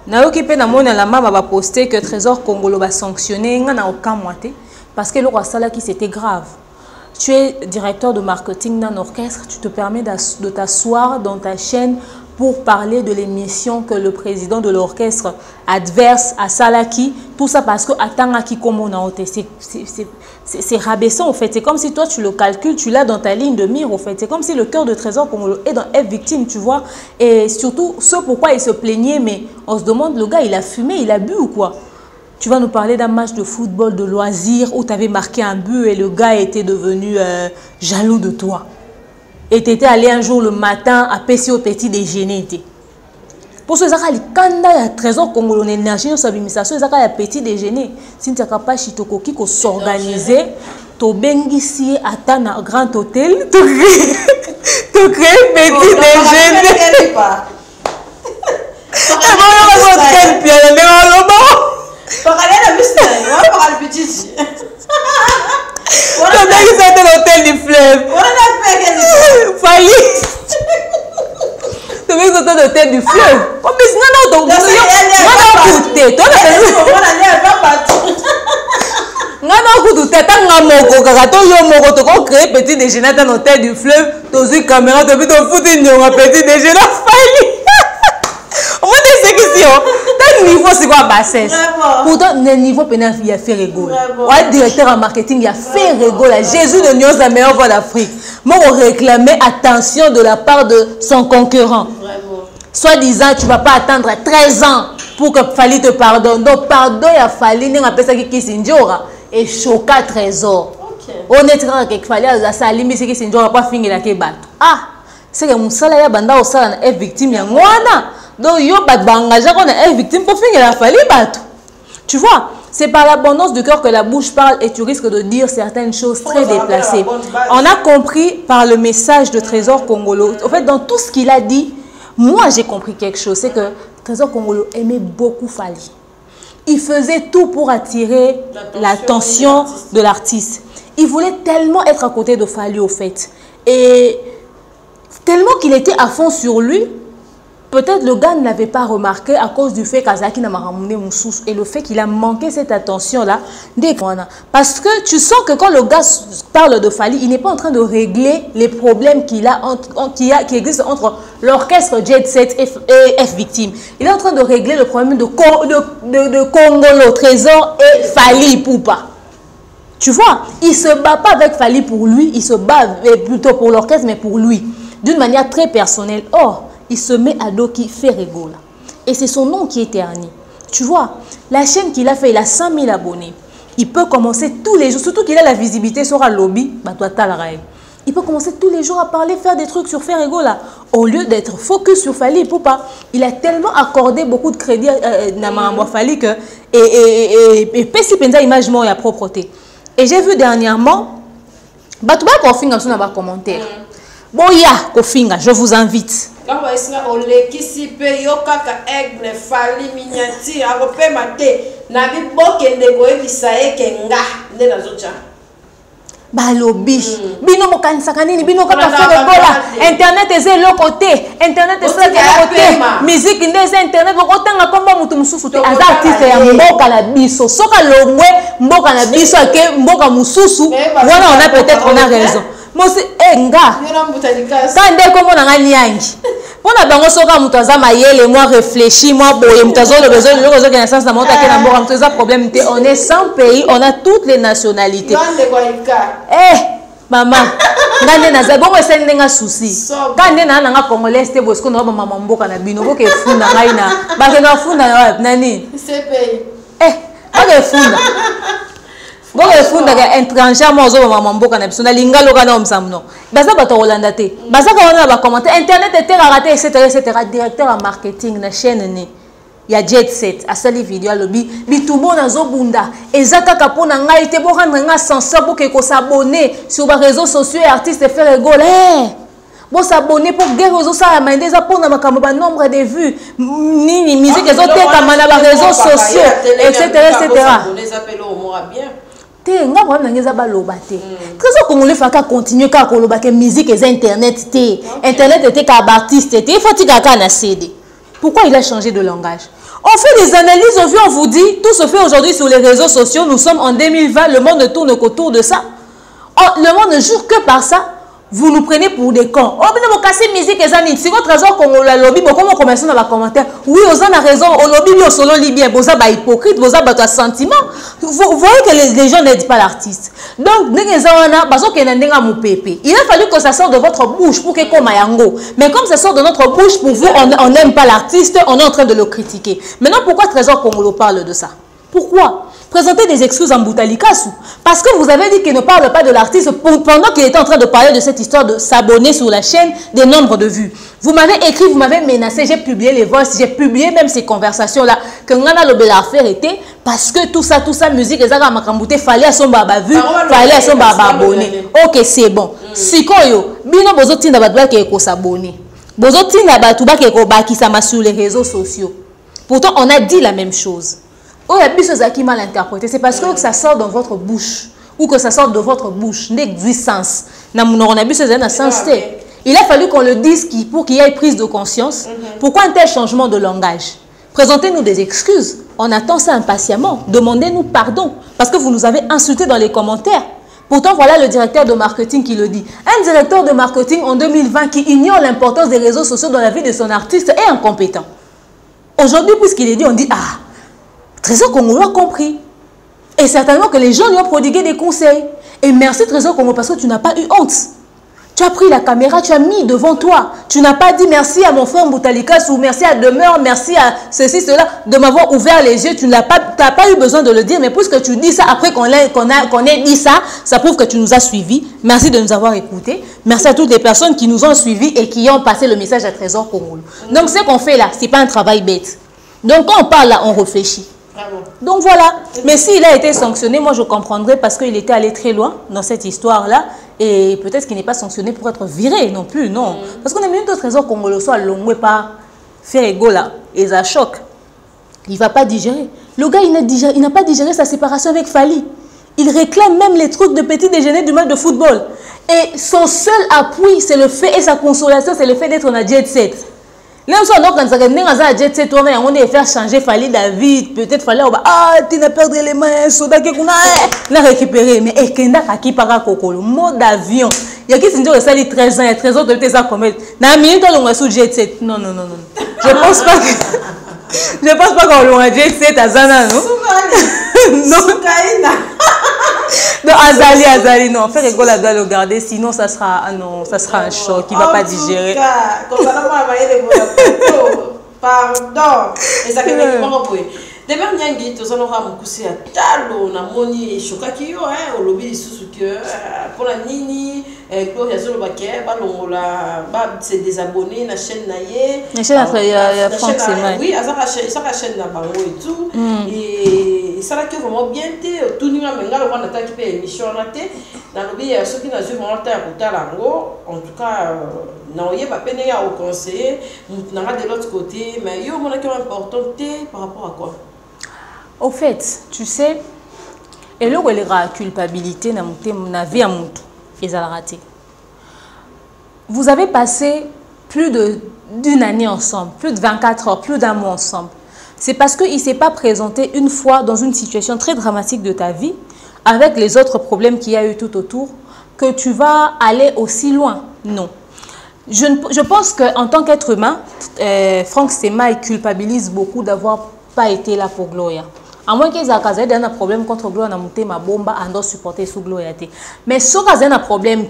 Speaker 3: Nayoki pe na moni la mama va poster que Trésor Congolo va sanctionner nga na aucun moite parce que le roi sala qui c'était grave. Tu es directeur de marketing d'un orchestre, tu te permets de t'asseoir dans ta chaîne pour parler de l'émission que le président de l'orchestre adverse à Salaki, tout ça parce que Atangaki Komonaote, c'est rabaissant en fait. C'est comme si toi tu le calcules, tu l'as dans ta ligne de mire en fait. C'est comme si le cœur de Trésor Congolo est dans F victime, tu vois. Et surtout, ce pourquoi il se plaignait, mais on se demande, le gars il a fumé, il a bu ou quoi? Tu vas nous parler d'un match de football de loisirs où tu avais marqué un but et le gars était devenu jaloux de toi. Et tu étais allé un jour le matin à Pessi au petit déjeuner. Pour ce qui est Trésor Congolo, l'énergie, nous savons que c'est un petit déjeuner. Si tu n'as pas chitokoki qui s'organiser, tu bengisi à un grand hôtel, tu
Speaker 2: nous créer petit déjeuner. L'hôtel du fleuve. Fali. Tu veux sauter l'hôtel du fleuve? Oh, mais non, non, créer petit déjeuner dans l'hôtel du fleuve. Tu as une caméra, tu as petit déjeuner. On va dire question. Quel niveau c'est quoi bassesse? Pourtant, le niveau pénal, il a fait rigoler. Ouais, directeur en marketing, il a fait rigoler. Jésus de Nyos, la meilleure voix d'Afrique. Moi, on réclamait attention de la part de son concurrent. Soit disant, tu ne vas pas attendre 13 ans pour que Fali te pardonne. Donc, pardon, il a fallu, on appelle ça qui s'indjora. Et choca trésor. Honnêtement, il fallait que ça limite, c'est qui s'indjora pas finir la kebab. Ah, c'est que mon salaire, banda au salaire est victime, il donc, yo bat engagé qu'on est victime pour finir la Fali bateau. Tu vois, c'est par l'abondance de cœur que la bouche parle et tu risques de dire certaines choses très déplacées. On a compris par le message de Trésor Kongolo. En fait, dans tout ce qu'il a dit, moi j'ai compris quelque chose. C'est que Trésor Kongolo aimait beaucoup Fali. Il faisait tout pour attirer l'attention de l'artiste. Il voulait tellement être à côté de Fali au fait. Et tellement qu'il était à fond sur lui. Peut-être le gars ne l'avait pas remarqué à cause du fait qu'Azaki n'a pas ramené mon sous et le fait qu'il a manqué cette attention-là. Parce que tu sens que quand le gars parle de Fali, il n'est pas en train de régler les problèmes qui existent entre l'orchestre Jet Set et F Victime. Il est en train de régler le problème de Kongolo, Trésor et Fali Poupa. Tu vois, il ne se bat pas avec Fali pour lui, il se bat plutôt pour l'orchestre, mais pour lui, d'une manière très personnelle. Or, il se met à dos qui fait rigoler. Et c'est son nom qui est terni. Tu vois, la chaîne qu'il a fait, il a 100 000 abonnés. Il peut commencer tous les jours, surtout qu'il a la visibilité sur un lobby, il peut commencer tous les jours à parler, faire des trucs sur faire rigoler. Au lieu d'être focus sur Fali Poupa, il a tellement accordé beaucoup de crédit à Namamba Fali que et Pessi Penza image moi à propreté. Et j'ai vu dernièrement, Batouba Kofinga sur un commentaire. Boya Kofinga, je vous invite.
Speaker 3: Quand on est ici, aigle, Fali, miniature, aropé maté, nabi boke ndegoe bisae kenga, ne na zocha.
Speaker 2: Balobi, bino mokanisaka nini, bino kaka faire rigola. Internet est le côté, internet est le côté. Musique ndeze internet, okotanga komba mutu mususu te. Aza artiste ya mboka na biso. Soka longwe mboka na biso ake mboka mususu. Voilà, on a peut-être on a raison. Moi c'est enga. Quand dès comme on a niangi. On a bango soka mutaza mayele moi réfléchi moi boye mutazo le besoin le besoin de sens na monta ke na mboka mutaza problème on est 100 pays, on a toutes les nationalités. Eh maman, ngande na za bongo ese ndenga souci. Ngande na nga congolais te bosko na maman mboka na bino boke funda ngai na ba ke na funda na nani? C'est pays. Eh, ba ke funda. Bon, il faut que étranger moi zo maman mboka na biso na lingalo kana omsamno. Baza bato Holanda te. Baza ka ba commenter internet était raté etc. Directeur en marketing na chaîne ni. Ya Jet Set a sali vidéo à lobby bitumo na zo bunda. Ezaka kapona ngai te bo rendre nga censeur pour que ko s'abonner sur les réseaux sociaux et artistes faire rigoler. Bon s'abonner pour guerre aux ça amender ça pour na makambo nombre de vues ni musique les autres kamana ba réseaux sociaux etc. Te nga kwa nangeza ba loba te. Trésor Congolais faka continuer ka ko loba ke musique et internet te. Internet était ka artiste te. Il faut tika ka na CD. Pourquoi il a changé de langage? On fait des analyses, on vous dit, tout se fait aujourd'hui sur les réseaux sociaux. Nous sommes en 2020, le monde ne tourne qu'autour de ça. Le monde ne jure que par ça. Vous nous prenez pour des cons. Oh, mais vous cassez musique et zanit. Si votre Trésor Congolais lobby, comment on commence dans les commentaires? Oui, vous avez raison. Au lobby, au solo libyen, vous avez hypocrite, vous avez un sentiment. Vous voyez que les gens n'aident pas l'artiste. Donc, il a fallu que ça sorte de votre bouche pour que comme Mayango. Mais comme ça sort de notre bouche, pour vous, on n'aime pas l'artiste, on est en train de le critiquer. Maintenant, pourquoi Trésor Congolais parle de ça? Pourquoi? Présenter des excuses en Boutalikasu. Parce que vous avez dit qu'il ne parle pas de l'artiste pendant qu'il était en train de parler de cette histoire de s'abonner sur la chaîne, des nombres de vues. Vous m'avez écrit, vous m'avez menacé, j'ai publié les voices, j'ai publié même ces conversations-là. Que Ngana le l'affaire était parce que tout ça, musique, les Makamboute, fallait à son baba vu, fallait à son baba abonné. Ok, c'est bon. Sikoyo, bino bozotinda batu bake ko s'abonner. Bozotinda batu bake ko bakisama sur les réseaux sociaux. Pourtant, on a dit la même chose. Oh, la biso zaki mal interprété. C'est parce que ça sort dans votre bouche ou que ça sort de votre bouche. N'est sens. Na mon biso zana sens. Il a fallu qu'on le dise pour qu'il y ait prise de conscience. Pourquoi un tel changement de langage? Présentez-nous des excuses. On attend ça impatiemment. Demandez-nous pardon. Parce que vous nous avez insultés dans les commentaires. Pourtant, voilà le directeur de marketing qui le dit. Un directeur de marketing en 2020 qui ignore l'importance des réseaux sociaux dans la vie de son artiste est incompétent. Aujourd'hui, puisqu'il est dit, on dit, ah, Trésor Congo a compris. Et certainement que les gens lui ont prodigué des conseils. Et merci Trésor Congo parce que tu n'as pas eu honte. Tu as pris la caméra, tu as mis devant toi. Tu n'as pas dit merci à mon frère Moutalikas ou merci à Demeure, merci à ceci, cela, de m'avoir ouvert les yeux. Tu n'as pas eu besoin de le dire, mais puisque tu dis ça, après qu'on ait dit ça, ça prouve que tu nous as suivis. Merci de nous avoir écoutés. Merci à toutes les personnes qui nous ont suivis et qui ont passé le message à Trésor Congo. Donc ce qu'on fait là, ce n'est pas un travail bête. Donc quand on parle là, on réfléchit. Donc voilà. Mais s'il a été sanctionné, moi je comprendrais parce qu'il était allé très loin dans cette histoire-là. Et peut-être qu'il n'est pas sanctionné pour être viré non plus, non. Parce qu'on a mis un Trésor Congolais soit long, pas faire égaux là. Et ça choque. Il ne va pas digérer. Le gars, il n'a pas digéré sa séparation avec Fali. Il réclame même les trucs de petit déjeuner du match de football. Et son seul appui, c'est le fait, et sa consolation, c'est le fait d'être en jet set. Là, on jet set, on a faire changer Fali David, peut-être Fali, ah, tu n'as perdu les mains, soda qui a récupéré. Mais et Kenda Kaki para Kokolo, mode d'avion. Il y a qui s'est dit que ça dit 13 ans, 13 ans de tes accommodés. N'a minute on a sous jet set. Non. Je pense pas que. Je pense pas qu'on l'a jet set à Zana, non? Non. Non, Azali, non. Faire rigole, elle doit le garder, sinon ça sera, ça sera un choc, il ne va pas digérer.
Speaker 3: Pardon. Et ça fait même pas pour D'abord, Nyangi, tu as un talo, na moni, chokaki, au lobby sous que pour la nini, Gloria Zolobake, Balongola, c'est désabonné, la chaîne naïe. La chaîne à Franck Semaille. Oui, ça la chaîne à Bango et tout. Et ça là que vraiment bien, tout le monde a un attaque qui émission ratée. Dans le lobby, ceux qui n'ont jamais été à Lango, en tout cas, non, il n'y a pas peine au conseiller, de l'autre côté, mais il y a un qui est important par rapport à quoi?
Speaker 2: Au fait, tu sais, et là où il y a la culpabilité dans la vie à mon tour, ils ont raté. Vous avez passé plus d'une année ensemble, plus de 24 heures, plus d'un mois ensemble. C'est parce qu'il ne s'est pas présenté une fois dans une situation très dramatique de ta vie, avec les autres problèmes qu'il y a eu tout autour, que tu vas aller aussi loin. Non. Je pense qu'en tant qu'être humain, Franck Semaille culpabilise beaucoup d'avoir pas été là pour Gloria. À moins qu'ils aient un problème contre Gloria, on a monté ma bombe, on doit supporter sous Gloria. Mais si on a un problème,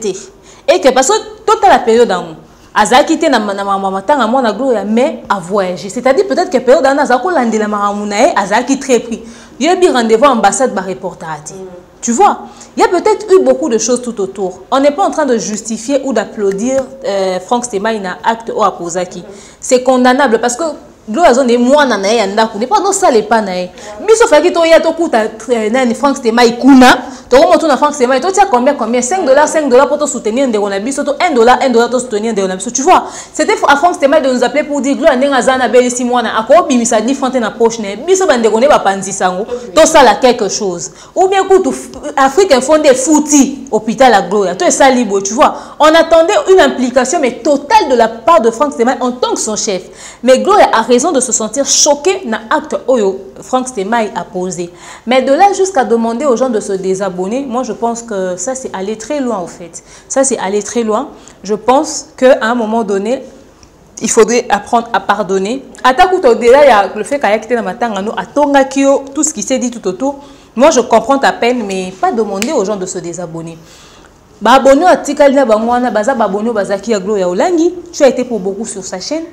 Speaker 2: et que parce que toute la période en Aza quitté na Gloria, mais à voyager. C'est-à-dire peut-être que la période en Aza Kolandi la Maramounae, Aza qui très pris. Il y a un rendez-vous à l'ambassade par reportage. Tu vois, il y a peut-être eu beaucoup de choses tout autour. On n'est pas en train de justifier ou d'applaudir Franck Semaille dans l'acte au Akozaki. C'est condamnable parce que Gloria zone moi na nae anda ku ne pas non ça les pas nae biso faki to ya to kuta na Franck Semaille kuna to moto na Franck Semaille to tia combien $5 pour te soutenir ndeko na biso to $1 to soutenir ndeko na biso. Tu vois, c'était à Franck Semaille de nous appeler pour dire Gloria ndenga zana be si moi na ako bimisa différente na poche ne biso ba ndeko ne ba panzisa ngo to ça la quelque chose ou bien kutu Afrique fondé fouti hôpital à Gloria to ça libre. Tu vois, on attendait une implication mais totale de la part de Franck Semaille en tant que son chef. Mais Gloria a raison de se sentir choqué dans l'acte que Franck Semaille a posé. Mais de là jusqu'à demander aux gens de se désabonner, moi je pense que ça c'est aller très loin en fait. Ça c'est aller très loin. Je pense qu'à un moment donné, il faudrait apprendre à pardonner. Au-delà, il y a le fait qu'il y a quitté dans ma tanga, tout ce qui s'est dit tout autour. Moi je comprends ta peine, mais pas demander aux gens de se désabonner. Abonné à Tikalina Bangwana, Baza Babonné, Bazaki Gloria Olangi, tu as été pour beaucoup sur sa chaîne.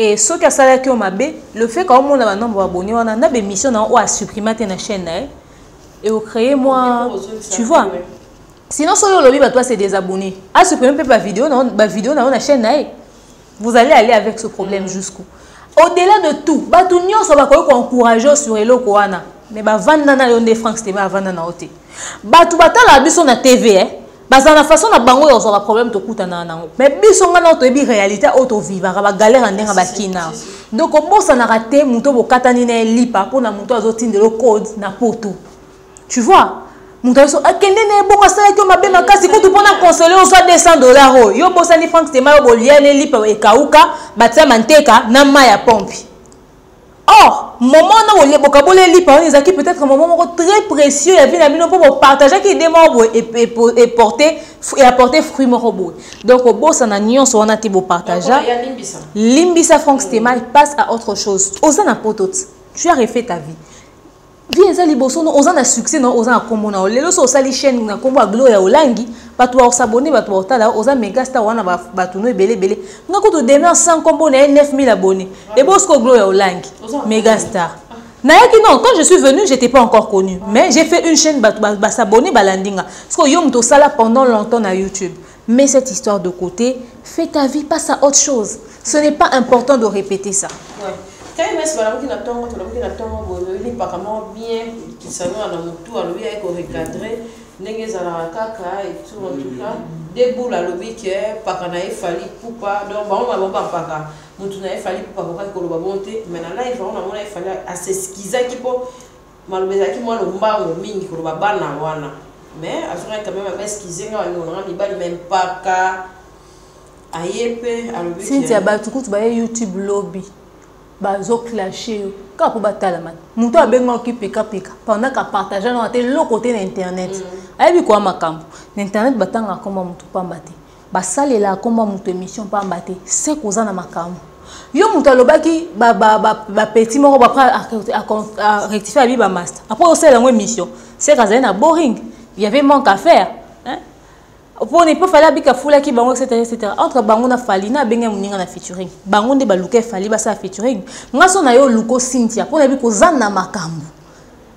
Speaker 2: Et ce qui a salé qui m'a bé, le fait qu'on a un nombre d'abonnés, on a des missions à supprimer ta chaîne et au créer moi, tu vois. Sinon sur le lobby, toi c'est des abonnés. À supprimer pas vidéo, non, vidéo dans la chaîne vous allez aller avec ce problème jusqu'où. Au-delà de tout, tout le monde ça va encourager sur le koana. Mais vendre na yon des francs c'était pas vendre na hôtel. Tout la biso na TV Parce que la façon na bango yo un problème to kutana nango. Mais biso nga na to bi réalité auto vivre ba galère ndenga ba kina. Donc au boss na raté muto bo katani na lipa pour na muto azotinde le code na poto. Tu vois? Muto so akende na bon asala ki mabe makasi ko tu pona consoler on soit $200 yo bossa ni francs te mayo bo liane lipa e kauka batia manteka na maya pompi. Or, moment où les bocabole lipa on ezaki peut-être un moment très précieux il y avait la pour partager qui des mots et porter et apporter fruits morobou. Donc au boss on a nion so on a ti bo partager. Limbisa Franck Stema passe à autre chose. Osana potot. Tu as refait ta vie. Vie ezali boso no osana succès no osana kombo na lelo so sali chaîne na kombo gloire ya olangi bato ba s'abonner bato ba tala osa mega star wana bato no belé ngako to demain 100 kombo na 9000 abonnés et bosco gloire ya olangi mega star na yaki non quand je suis venu j'étais pas encore connu mais j'ai fait une chaîne bato ba s'abonner balandinga parce que yo mto sala pendant longtemps na YouTube. Mais cette histoire de côté, fais ta vie, passe à autre chose. Ce n'est pas important de répéter ça.
Speaker 3: Ouais. Quand il y a bien, qui s'en va dans le tour, lui, avec recadré, n'est-ce pas, et tout, en tout cas, des boules à l'objet qui est, pas qu'on a fallu pour pas, donc, on va pas pas, nous n'avons fallu pour pas qu'on va monter, mais là, il fallait à s'esquiser qui peut, malheureusement, qui moi, le bas au ming, qu'on va banner, wana. Mais, à ce moment-là, quand même, esquiser, on a même pas qu'à aïepe, à l'objet.
Speaker 2: Si tu as battu, tu vas YouTube lobby. Bazo clasher ka po batala man muto abenga ki peka pendant ka partager na te lo côté na internet ayebi kwa makambo na internet batanga komba muto pambate basalela komba muto émission pambate c'est koza na makambo yo muto alobaki ba petit moko ba à rectifier abi ba master après on sait la émission c'est kaza na boring il y avait manque à faire hein. Pour ne pas falloir bika fula ki bango etc. Entre bango na fali na benga muninga na featuring bango nde baluke fali basa featuring ngaso na yo luko Cynthia pour na biko zana makambo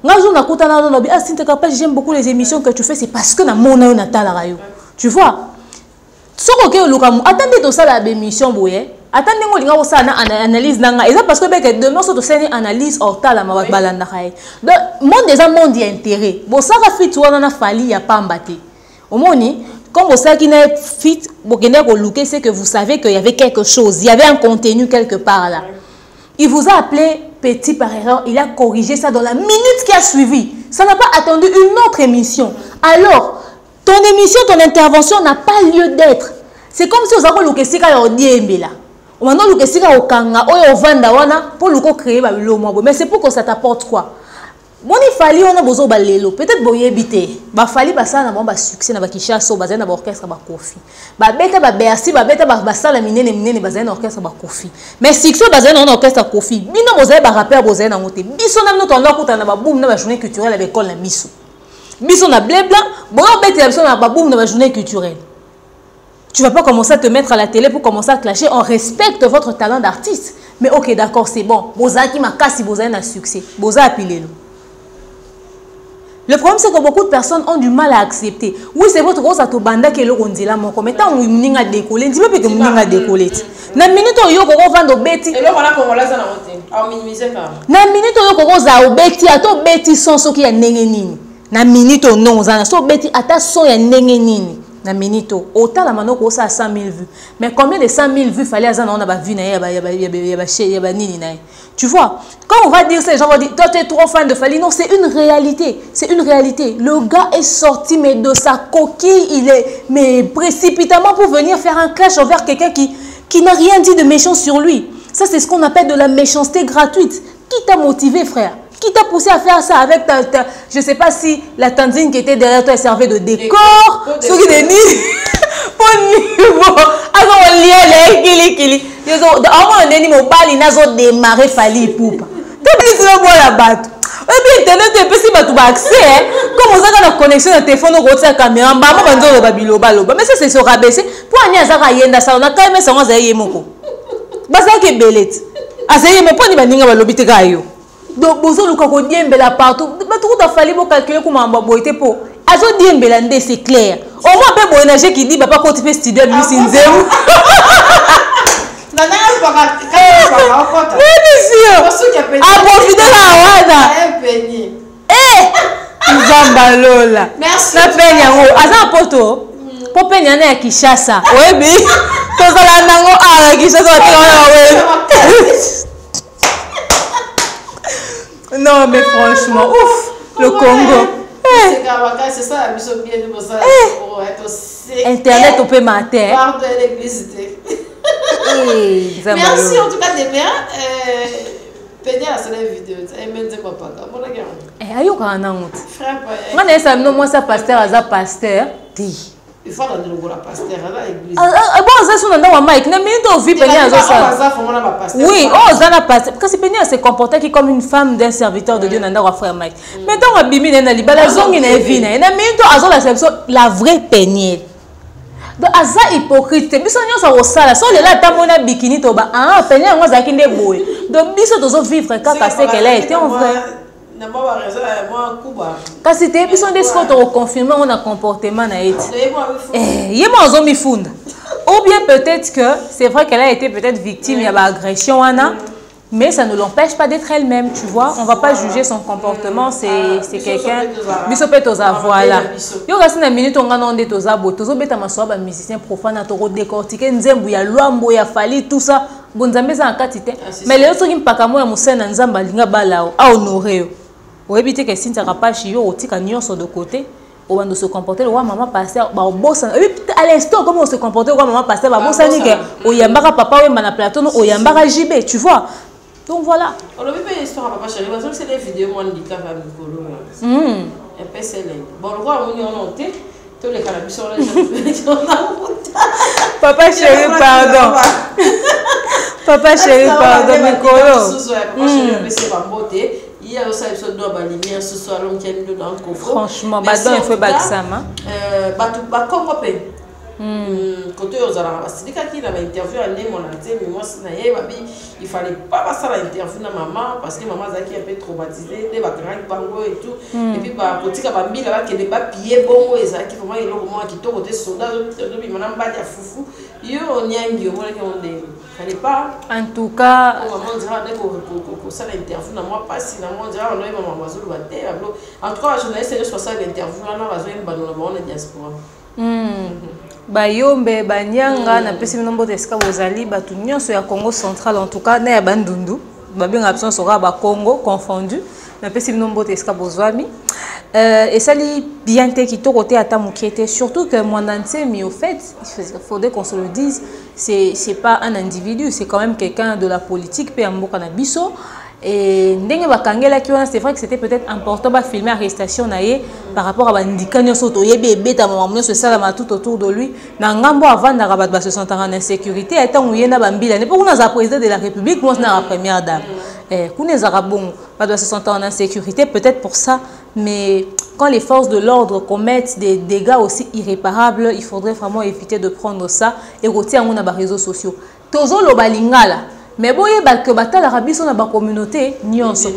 Speaker 2: ngaso na kutana na bi Cynthia kapage j'aime beaucoup les émissions que tu fais c'est parce que na mona yo na tala rayo tu vois soko ke luka mu attendez to sala émission boye attendez ngo linga ko na analyse nanga et ça parce que beke demain so to seni analyse hors tala ma balanda kay donc monde des monde d'intérêt bo saka fit wana na fali ya pambate omoni. Comme vous savez qu'il y a un fit, c'est que vous savez qu'il y avait quelque chose, il y avait un contenu quelque part là. Il vous a appelé petit par erreur, il a corrigé ça dans la minute qui a suivi. Ça n'a pas attendu une autre émission. Alors, ton émission, ton intervention n'a pas lieu d'être. C'est comme si vous avez le question au diembe là. Maintenant, le question au kanga, au vanda wana pour le créer mais c'est pour que ça t'apporte quoi? Bon il fallait on a besoin balelo peut-être boye habiter ba fallait ba ça na bon ba succès na ba kishaso ba na ba orchestre ba kofi ba beta ba bercy ba beta ba sala minene ba na orchestre ba kofi mais succès ba na orchestre kofi bino bozaye ba rappeur bozaye na ngote biso na bino tondo kuta na ba boom na ba journée culturelle avec école na biso biso na blé blanc bon beta biso na ba boom na ba journée culturelle. Tu vas pas commencer à te mettre à la télé pour commencer à clasher. On respecte votre talent d'artiste mais ok d'accord c'est bon boza ki makasi bozaye na succès boza apilelo. Le problème, c'est que beaucoup de personnes ont du mal à accepter. Oui, c'est votre grosse atobanda qui est le rondila mon comme étant où il a décollé. Dis-moi que il a décollé. Na minute où yo koko vendre beti. Et là voilà congolais na monter. A minimiser quand. Na minute où yo koko za beti ato beti son so ki ya ndenge nini. Na minute non za so beti ata son ya ndenge nini. Na minute autant la manoko ça 100 000 vues. Mais combien de 100 000 vues fallait azana on a ba vu na ya ba nini na. Tu vois, quand on va dire ça, les gens vont dire, toi tu es trop fan de Fally. Non, c'est une réalité. C'est une réalité. Le gars est sorti mais de sa coquille, il est mais précipitamment pour venir faire un clash envers quelqu'un qui n'a rien dit de méchant sur lui. Ça, c'est ce qu'on appelle de la méchanceté gratuite. Qui t'a motivé, frère? Qui t'a poussé à faire ça avec je ne sais pas si la tantine qui était derrière toi servait de décor. Ce qui est dit. Pour niveau. Alors on lit les kili. Avant on est mon bali nazo démarrer Fally poupa. Tu plus tu boire la batte. Et puis internet peut si batu ba accès comme on a la connexion de téléphone au côté caméra mbama banzo babilo baloba mais ça c'est se rabaisser pour ani azaka yenda ça on a quand même ça on zaye moko. Basa ke belete. Azaye me poni baninga balobite kayo. Donc bozo luka ko diembela partout. Batu ko Fally bo calculer comment mba boité po. Azo diembela ndé c'est clair. Au moins peu bon énergie qui dit papa quand tu fais studio lui c'est zéro.
Speaker 3: Nana pas pas.
Speaker 2: Oui monsieur. A profiter la wana.
Speaker 3: Un penny.
Speaker 2: Eh! Nzamba lola.
Speaker 3: Merci.
Speaker 2: Na penya ngo. Aza poto. po pe nyana ya Kishasa oyebi tozala nango ala Kishasa non mais franchement ouf le Congo
Speaker 3: c'est ça la mission bien de ça pour être aussi
Speaker 2: internet on peut mater
Speaker 3: pardon l'église merci en tout cas des mères Penya c'est la vidéo et même de papa mon gars
Speaker 2: ayo kana ngout
Speaker 3: frère
Speaker 2: ngana esa no moi ça pasteur aza pasteur ti
Speaker 3: il faut rendre le pasteur à l'église
Speaker 2: bon ça son ndanga Mike na minute au vie Penya azo ça oui oh ça na pasteur parce que Penya se comportait comme une femme d'un serviteur de Dieu ndanga frère Mike mais donc abimi na libala zongi na vie na minute azo la vraie Penya donc aza hypocrite biso nyonso osala so lela tamona bikini toba ah Penya ngo zaki nde boye donc biso tozo vivre kaka c'est qu'elle a été en vrai kasi te biso nde siko to confirmer on a comportement na eti yema ozo mifunda ou bien peut-être que c'est vrai qu'elle a été peut-être victime il y a ba agression wana mais ça ne l'empêche pas d'être elle-même, tu vois. On va pas juger son comportement, c'est quelqu'un. Biso pe toza voilà. Yo kasi na minute on ngana onde toza bo, tozo beta maso ba musicien profane na toko décortiquer nzembu ya lwambo ya fali tout ça. Bonzambe za nkati te. Mais les autres qui mpaka mo ya musena nzamba linga balao a honorer. Oyebi que Cynthia Kapachi yo otika nyonso de côté. On va se comporter le roi maman pasteur ba bossa à l'instant comment on se comporter le roi maman pasteur ba bossa ni que oyambaka papa we na plateau oyambaka JB, tu vois. Donc voilà.
Speaker 3: On a vu une histoire à papa chéri, parce que c'est des vidéos moi handicap à Nicolo. Un peu célèbre. Bon, le roi on y en monté, tous les cannabis sont là.
Speaker 2: Papa chéri, pardon. Papa chéri, pardon, Nicolo.
Speaker 3: Papa chéri, c'est pas beauté. Il y a aussi une sorte de lumière ce soir l'homme qui a mis dans le coffre.
Speaker 2: Franchement, badon il faut baksama.
Speaker 3: Ba Congo pe. Côté aux arabes, c'est quand il a interview à mon ancien, mais moi il fallait pas passer l'interview à maman parce que maman Zaki est un peu traumatisée, des grands bango et tout. Et puis côté Kabambi là qui n'est pas pillé bongo et Zaki vraiment il est au moins qui tourne côté soldat, donc il m'a pas dit foufou. Yo on y a un guillaume qui on est, fallait pas.
Speaker 2: En tout cas,
Speaker 3: maman dira dès qu'on ça l'interview na moi pas si na moi dira on est maman Mazou Baté. En tout cas journaliste est sur ça l'interview là na besoin de banola on est diaspora.
Speaker 2: Bayombe banyanga na pesi nombo tesika bozali batu nyonso ya Congo central en tout cas na ya bandundu babenga absence sera ba Congo confondu na pesi nombo tesika bozwami et ça li bien te qui to côté ata mukiete surtout que mon entier mais au fait il faudrait qu'on se le dise c'est pas un individu c'est quand même quelqu'un de la politique pe mboka na biso. Et c'est vrai que c'était peut-être important de filmer l'arrestation par rapport à Bandikanyo Soto, Yébé, ça tout autour de lui. Nangambo avant de se sentir en insécurité, et tant qu'il y a Bambila, n'est pas un président de la République, moi, c'est la première dame. Qu'on les Arabons, pas de se sentir en insécurité, peut-être pour ça, mais quand les forces de l'ordre commettent des dégâts aussi irréparables, il faudrait vraiment éviter de prendre ça et retirer les réseaux sociaux. Tozo lo balingala. Mais bon, il y a que batala rabiso na ba communauté nyonso.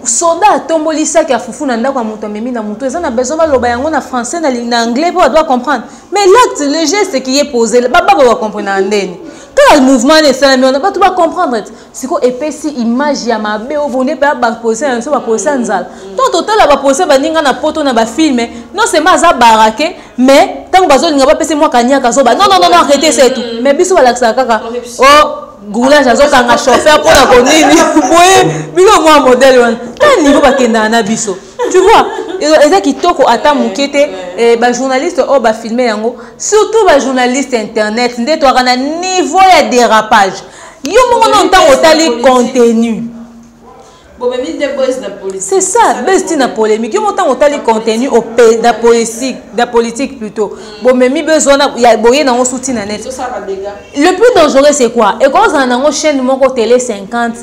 Speaker 2: Soda tombolisa ki afufu na ndako muto memi na muto ezana besoin ba loba yango na français na anglais pour doit comprendre. Mais l'acte le geste qui est posé, baba va comprendre ndeni. Quand le mouvement est ça mais on va tout pas comprendre. C'est quoi épesi image ya mabe o bonne pa ba poser un so ba poser nzal. Tant total ba poser ba ninga na poto na ba film non c'est maza baraké mais tant bazo linga ba pesi moi kanyaka so ba non arrêtez c'est tout. Mais biso ba laksa kaka. Oh goulage azokanga chauffeur pour la konini boye biko moi modèle wana ta niveau bakenda na biso tu vois eza kitoko ata mukete ba journaliste o ba filmer yango surtout ba journaliste internet nde to kana niveau ya dérapage yo mongo non tant otali contenu. C'est ça, besti na polémique. Yo montant otali contenu au da politique plutôt. Bon mais mi besoin ya boye na on soutien net. Le plus dangereux c'est quoi? Et quand on a une chaîne moko télé 50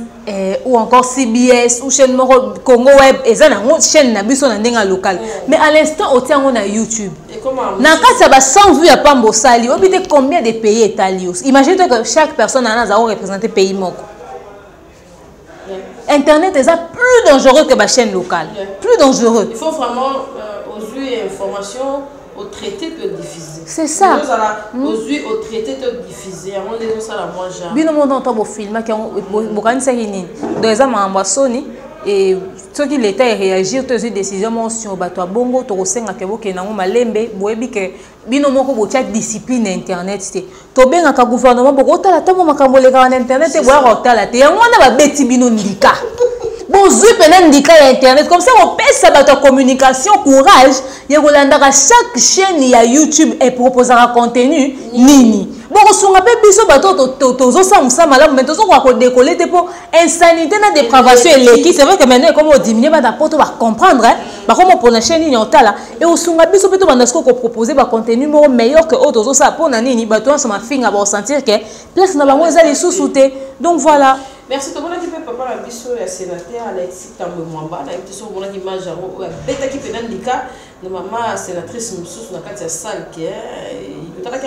Speaker 2: ou encore CBS ou chaîne moko Congo web et ça na une chaîne na biso na ndenga local. Mais à l'instant on tient on a YouTube. Na kati ba 100 vues ya pambo sali, obite combien de pays étalios. Imagine-toi que chaque personne en a représenter pays moko. Internet est plus dangereux que ma chaîne locale. Plus dangereux.
Speaker 3: Il faut vraiment aux yeux et informations au traité de diffuser.
Speaker 2: C'est ça.
Speaker 3: Aux yeux au traité de diffuser. Avant de ça la moi jamais.
Speaker 2: Bien au monde on film qui on bokan ça nini. Dans les amambasoni et ceux qui l'état réagir toutes les décisions sur bato bongo to senga ke boke nango malembe boyebi ke bino moko bo chat discipline internet te to benga ka gouvernement boko tala tango makambo le ka internet boya ko tala te yango na ba beti bino ndika bonzui pena ndika ya internet comme ça on pèse sa bato communication courage ya kolandaka chaque chaîne ya YouTube et proposera contenu nini bon on appelle biso bato tozo samusa malamu mais tozo ko décoller te pour insanité na dépravation et l'équipe c'est vrai que maintenant comme on diminue ba poto ba comprendre ba comment pour la chaîne ni otala et on sunga biso peto banda ko proposer ba contenu meilleur que autres tozo ça pour na nini bato on sama finga ba sentir que place na bango ezali sous-souté donc voilà.
Speaker 3: Merci. Tout le monde qui peut papa la biso ya sénateur Alexis Tambo Mwamba na biso mona qui mange ro beta qui pena ndika na maman sénatrice mususu na kati ya salle qui il peut tala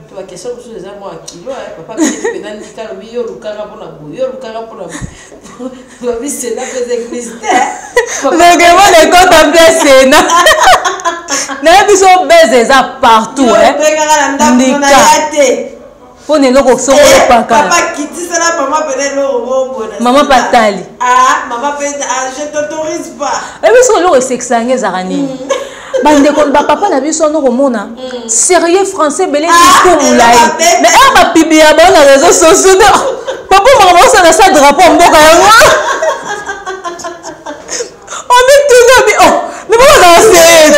Speaker 3: tu vas question sur les amours à kilo papa qui pena ndika lo yo lukanga pona boyo lukanga pona va bi sénat que existe
Speaker 2: donc moi les comptes en place sénat na biso beze za partout ndika pour ne loko songo paka
Speaker 3: papa kiti sala maman pene loko bona
Speaker 2: maman patali
Speaker 3: maman pene je t'autorise pas
Speaker 2: et biso loko sexange zarani bande kon ba papa na biso no komona sérieux français belé discours moulai mais ba pibi ya ba na réseaux sociaux papa maman ça na sa drapeau mboka yango on met tout ça oh mais bon c'est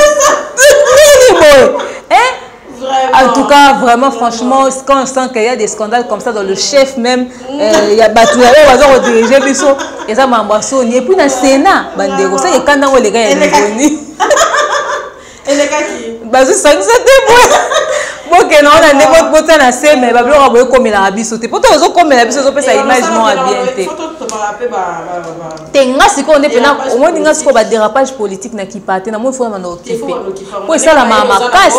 Speaker 2: en tout cas, vraiment, franchement, quand on sent qu'il y a des scandales comme ça dans le chef même, il y a Batou, il va diriger, et ça m'a embrassé. Et puis dans le Sénat, ça y est quand on les gars, il y a des bonnies.
Speaker 3: Et les gars qui
Speaker 2: Bazou, ça nous a débrouillé. Bon, que non, on a des bonnes potes à la mais Babylon a beaucoup comme il a habité. Pourtant, ils ont comme il a habité, ils ont fait sa image moins bien. Tenga si qu'on est pendant au moins dinga siko ba dérapage politique na ki paté na moi faut na occuper pour ça la mama kasi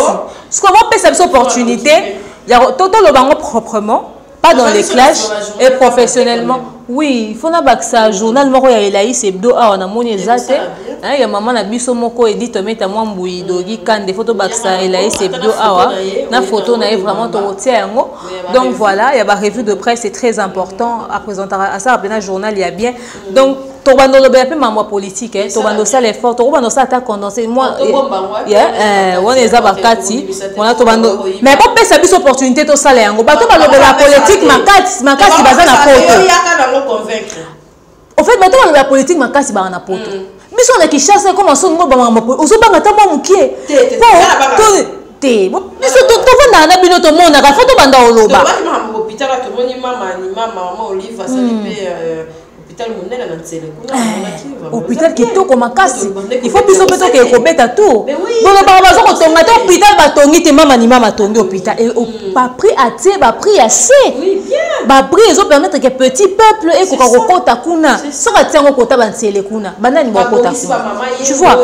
Speaker 2: ce qu'on va passer cette opportunité il y a toto le bango proprement pas dans les clashs et professionnellement oui il faut na baksa journal moko ya Elaïs Hebdo a na moni ezate hein ya maman na biso moko edit to mettre moi mbui dogi kan des photos baksa Elaïs Hebdo a na photo na vraiment to rotier yango donc voilà il y a ba revue de presse c'est très important à présenter à ça à journal il y a bien donc Tobando le bien peu membre politique hein tobando ça l'effort tobando ça attaque condensé moi on est abakati on a tobando mais pas pesa bis opportunité to ça yango bato ba la politique makati baza na poto au fait bato ba la politique makati ba na poto biso na Kinshasa comme on ngo ba mambo ozo banga ta mo mukie te biso to vanda na bino to mona ka foto banda oloba
Speaker 3: ba ki mambo hôpital to moni mama Olive ça
Speaker 2: hôpital qui toko makasi il faut biso peto ke kobeta tout bono ba bazo ko tonga to hôpital batongi te mama ni mama tongi hôpital et pas prix à tie ba prix assez
Speaker 3: oui bien
Speaker 2: ba prix ils ont permettre que petit peuple et ko kota kuna so ka tiango kota ba nsele kuna banani ba kota tu vois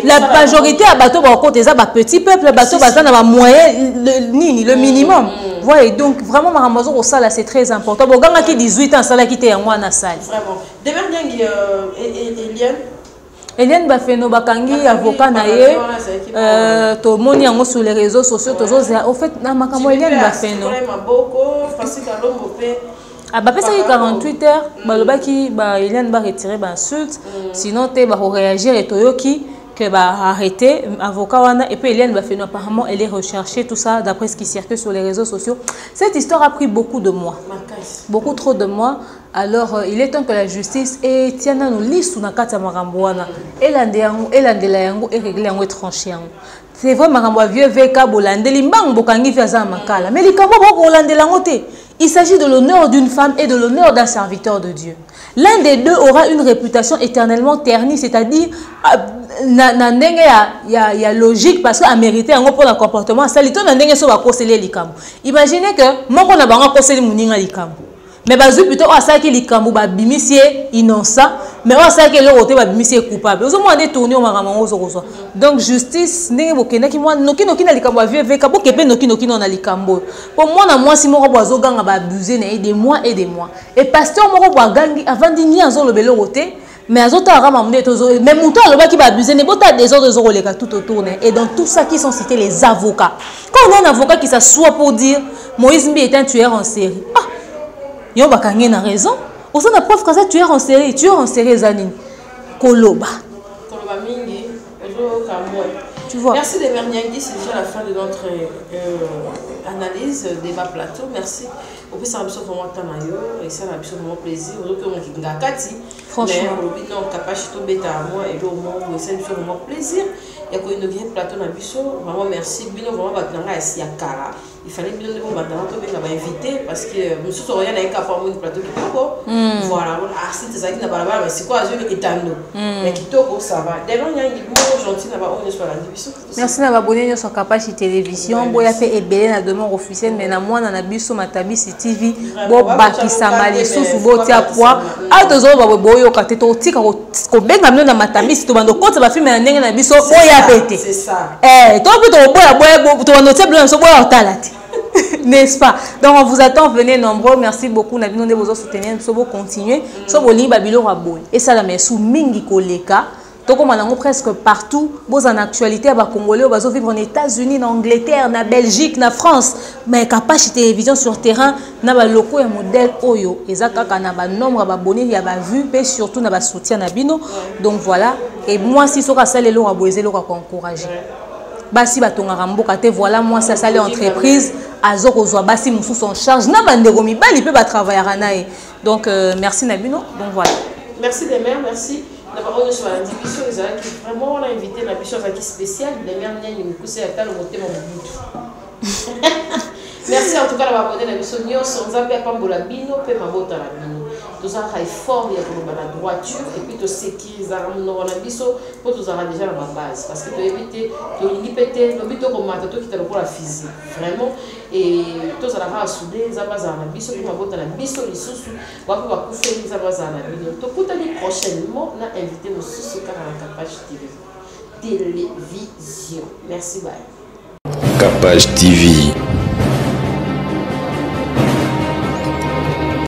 Speaker 2: la majorité à bateau ba kota za ba petit peuple bateau baza na ba moyen le minimum voyez donc vraiment Marambazo ça là c'est très important bon ganga qui 18 ans ça là qui était en moi na salle
Speaker 3: vraiment demain bien
Speaker 2: Eliane Bafeno bakangi avocat na ye to moni yango sur les réseaux sociaux tozo au fait na makambo Eliane Bafeno ah bah pesa 48 heures balobaki ba Eliane ba retirer ba insulte sinon te ba réagir et toyoki que va arrêter avocat wana et puis Eliane Bafeno apparemment elle est recherchée tout ça d'après ce qui circule sur les réseaux sociaux. Cette histoire a pris beaucoup de mois, beaucoup trop de mois. Alors il est temps que la justice et tiana nous lisu na kata makambo wana elandela yango et régler yango tranché yango. C'est vrai makambo vieux veka bolandeli mbang bokangi fiaza makala mais likambo boko olandela ngote. Il s'agit de l'honneur d'une femme et de l'honneur d'un serviteur de Dieu. L'un des deux aura une réputation éternellement ternie, c'est-à-dire il y a logique parce qu'il a mérité un pour le comportement. Imaginez que moi, on a conseillé mon likam. Mais plutôt on sait que likam ba bimissier innocent, mais on sait que l'autre ba bimissier coupable. Vous avez tourné au maramango donc justice n'est bokena ki moi noki na likam ba vieux veka bokepe noki na likambo. Pour moi na moi si mon bozo ganga ba abuser na des mois et des mois. Et pasteur moko ba gangi avant d'igner en le côté mais les autres mais mon temps qui va abuser n'est pas des autres tout autour et dans tout ça qui sont cités les avocats quand on a un avocat qui s'assoit pour dire Moïse Mbi est un tueur en série ah yon bakangé na raison Au na preuve que ça tu es en série Zanine. Koloba.
Speaker 3: Koloba mingi, tu
Speaker 2: vois.
Speaker 3: Merci de Merniangui, c'est déjà la fin de notre analyse, débat plateau. Merci. Au plus, ça a vraiment et ça a vraiment plaisir. Franchement. Mais non, capacité bêta à moi et au moins, ça me fait vraiment plaisir. Il y a quoi une plateau dans le vraiment merci. Bino vraiment batanga ici à Kara. Il fallait bien le batanga to bien invité parce que nous sommes rien avec un plateau qui est voilà. Ah c'est ça qui n'a pas mais c'est quoi je étando. Mais qui toko ça va. D'ailleurs il y a une mot gentil là-bas on est sur la division.
Speaker 2: Merci na abonné sur Capacité télévision. Boya fait ebelé na demande officielle mais na moi na biso Matabisi TV. Bo bakisa mali susu bo tia poa. A tozo ba boyo kate to tika ko benga mino na Matabisi to bando kota ba filme na ndenge na biso boya pété. C'est ça. To plutôt boya to bando tia blanc so boya otalati. N'est-ce pas? Donc on vous attend, venez nombreux. Merci beaucoup. Nous avons besoin de soutenir, nous allons continuer. Nous allons Babylon Raboul. Et ça, la sous Mingi Koleka. Donc on a presque partout. Vous en actualité, à Congolais, on vivre en États-Unis, en Angleterre, en Belgique, en France. Mais capacité télévision sur terrain, on a locaux et modèle Oyo. Et ça, on a nombre d'abonnés, il y a vu, et surtout on a soutien à Bino. Donc voilà. Et moi, si ça, c'est les lois à boiser, lois à encourager. Basi batonga ramboka te voilà moi ça ça l'entreprise azoko zwa basi musu son charge na bandeko mibali pe ba travailler ranae donc merci Nabino donc voilà
Speaker 3: merci des mères merci d'abord on est sur la division ils ont vraiment on a invité la bichon qui spéciale les mères ni me pousser à tal monter mon bout merci en tout cas d'avoir abonné la bichon nyonso nzambe apambola bino pe mabota la bino tous en fort il y a pour la droiture et puis to sécuriser on a biso pour tous en déjà la base parce que to éviter to limiter le but comme mata to quitter pour la physique vraiment et tous en avoir soudé za baza na biso pour mabota la biso lisusu va pouvoir couper za baza na bino to kutani prochainement na invité au sous car la capacité télévision merci bye
Speaker 1: Capacité TV.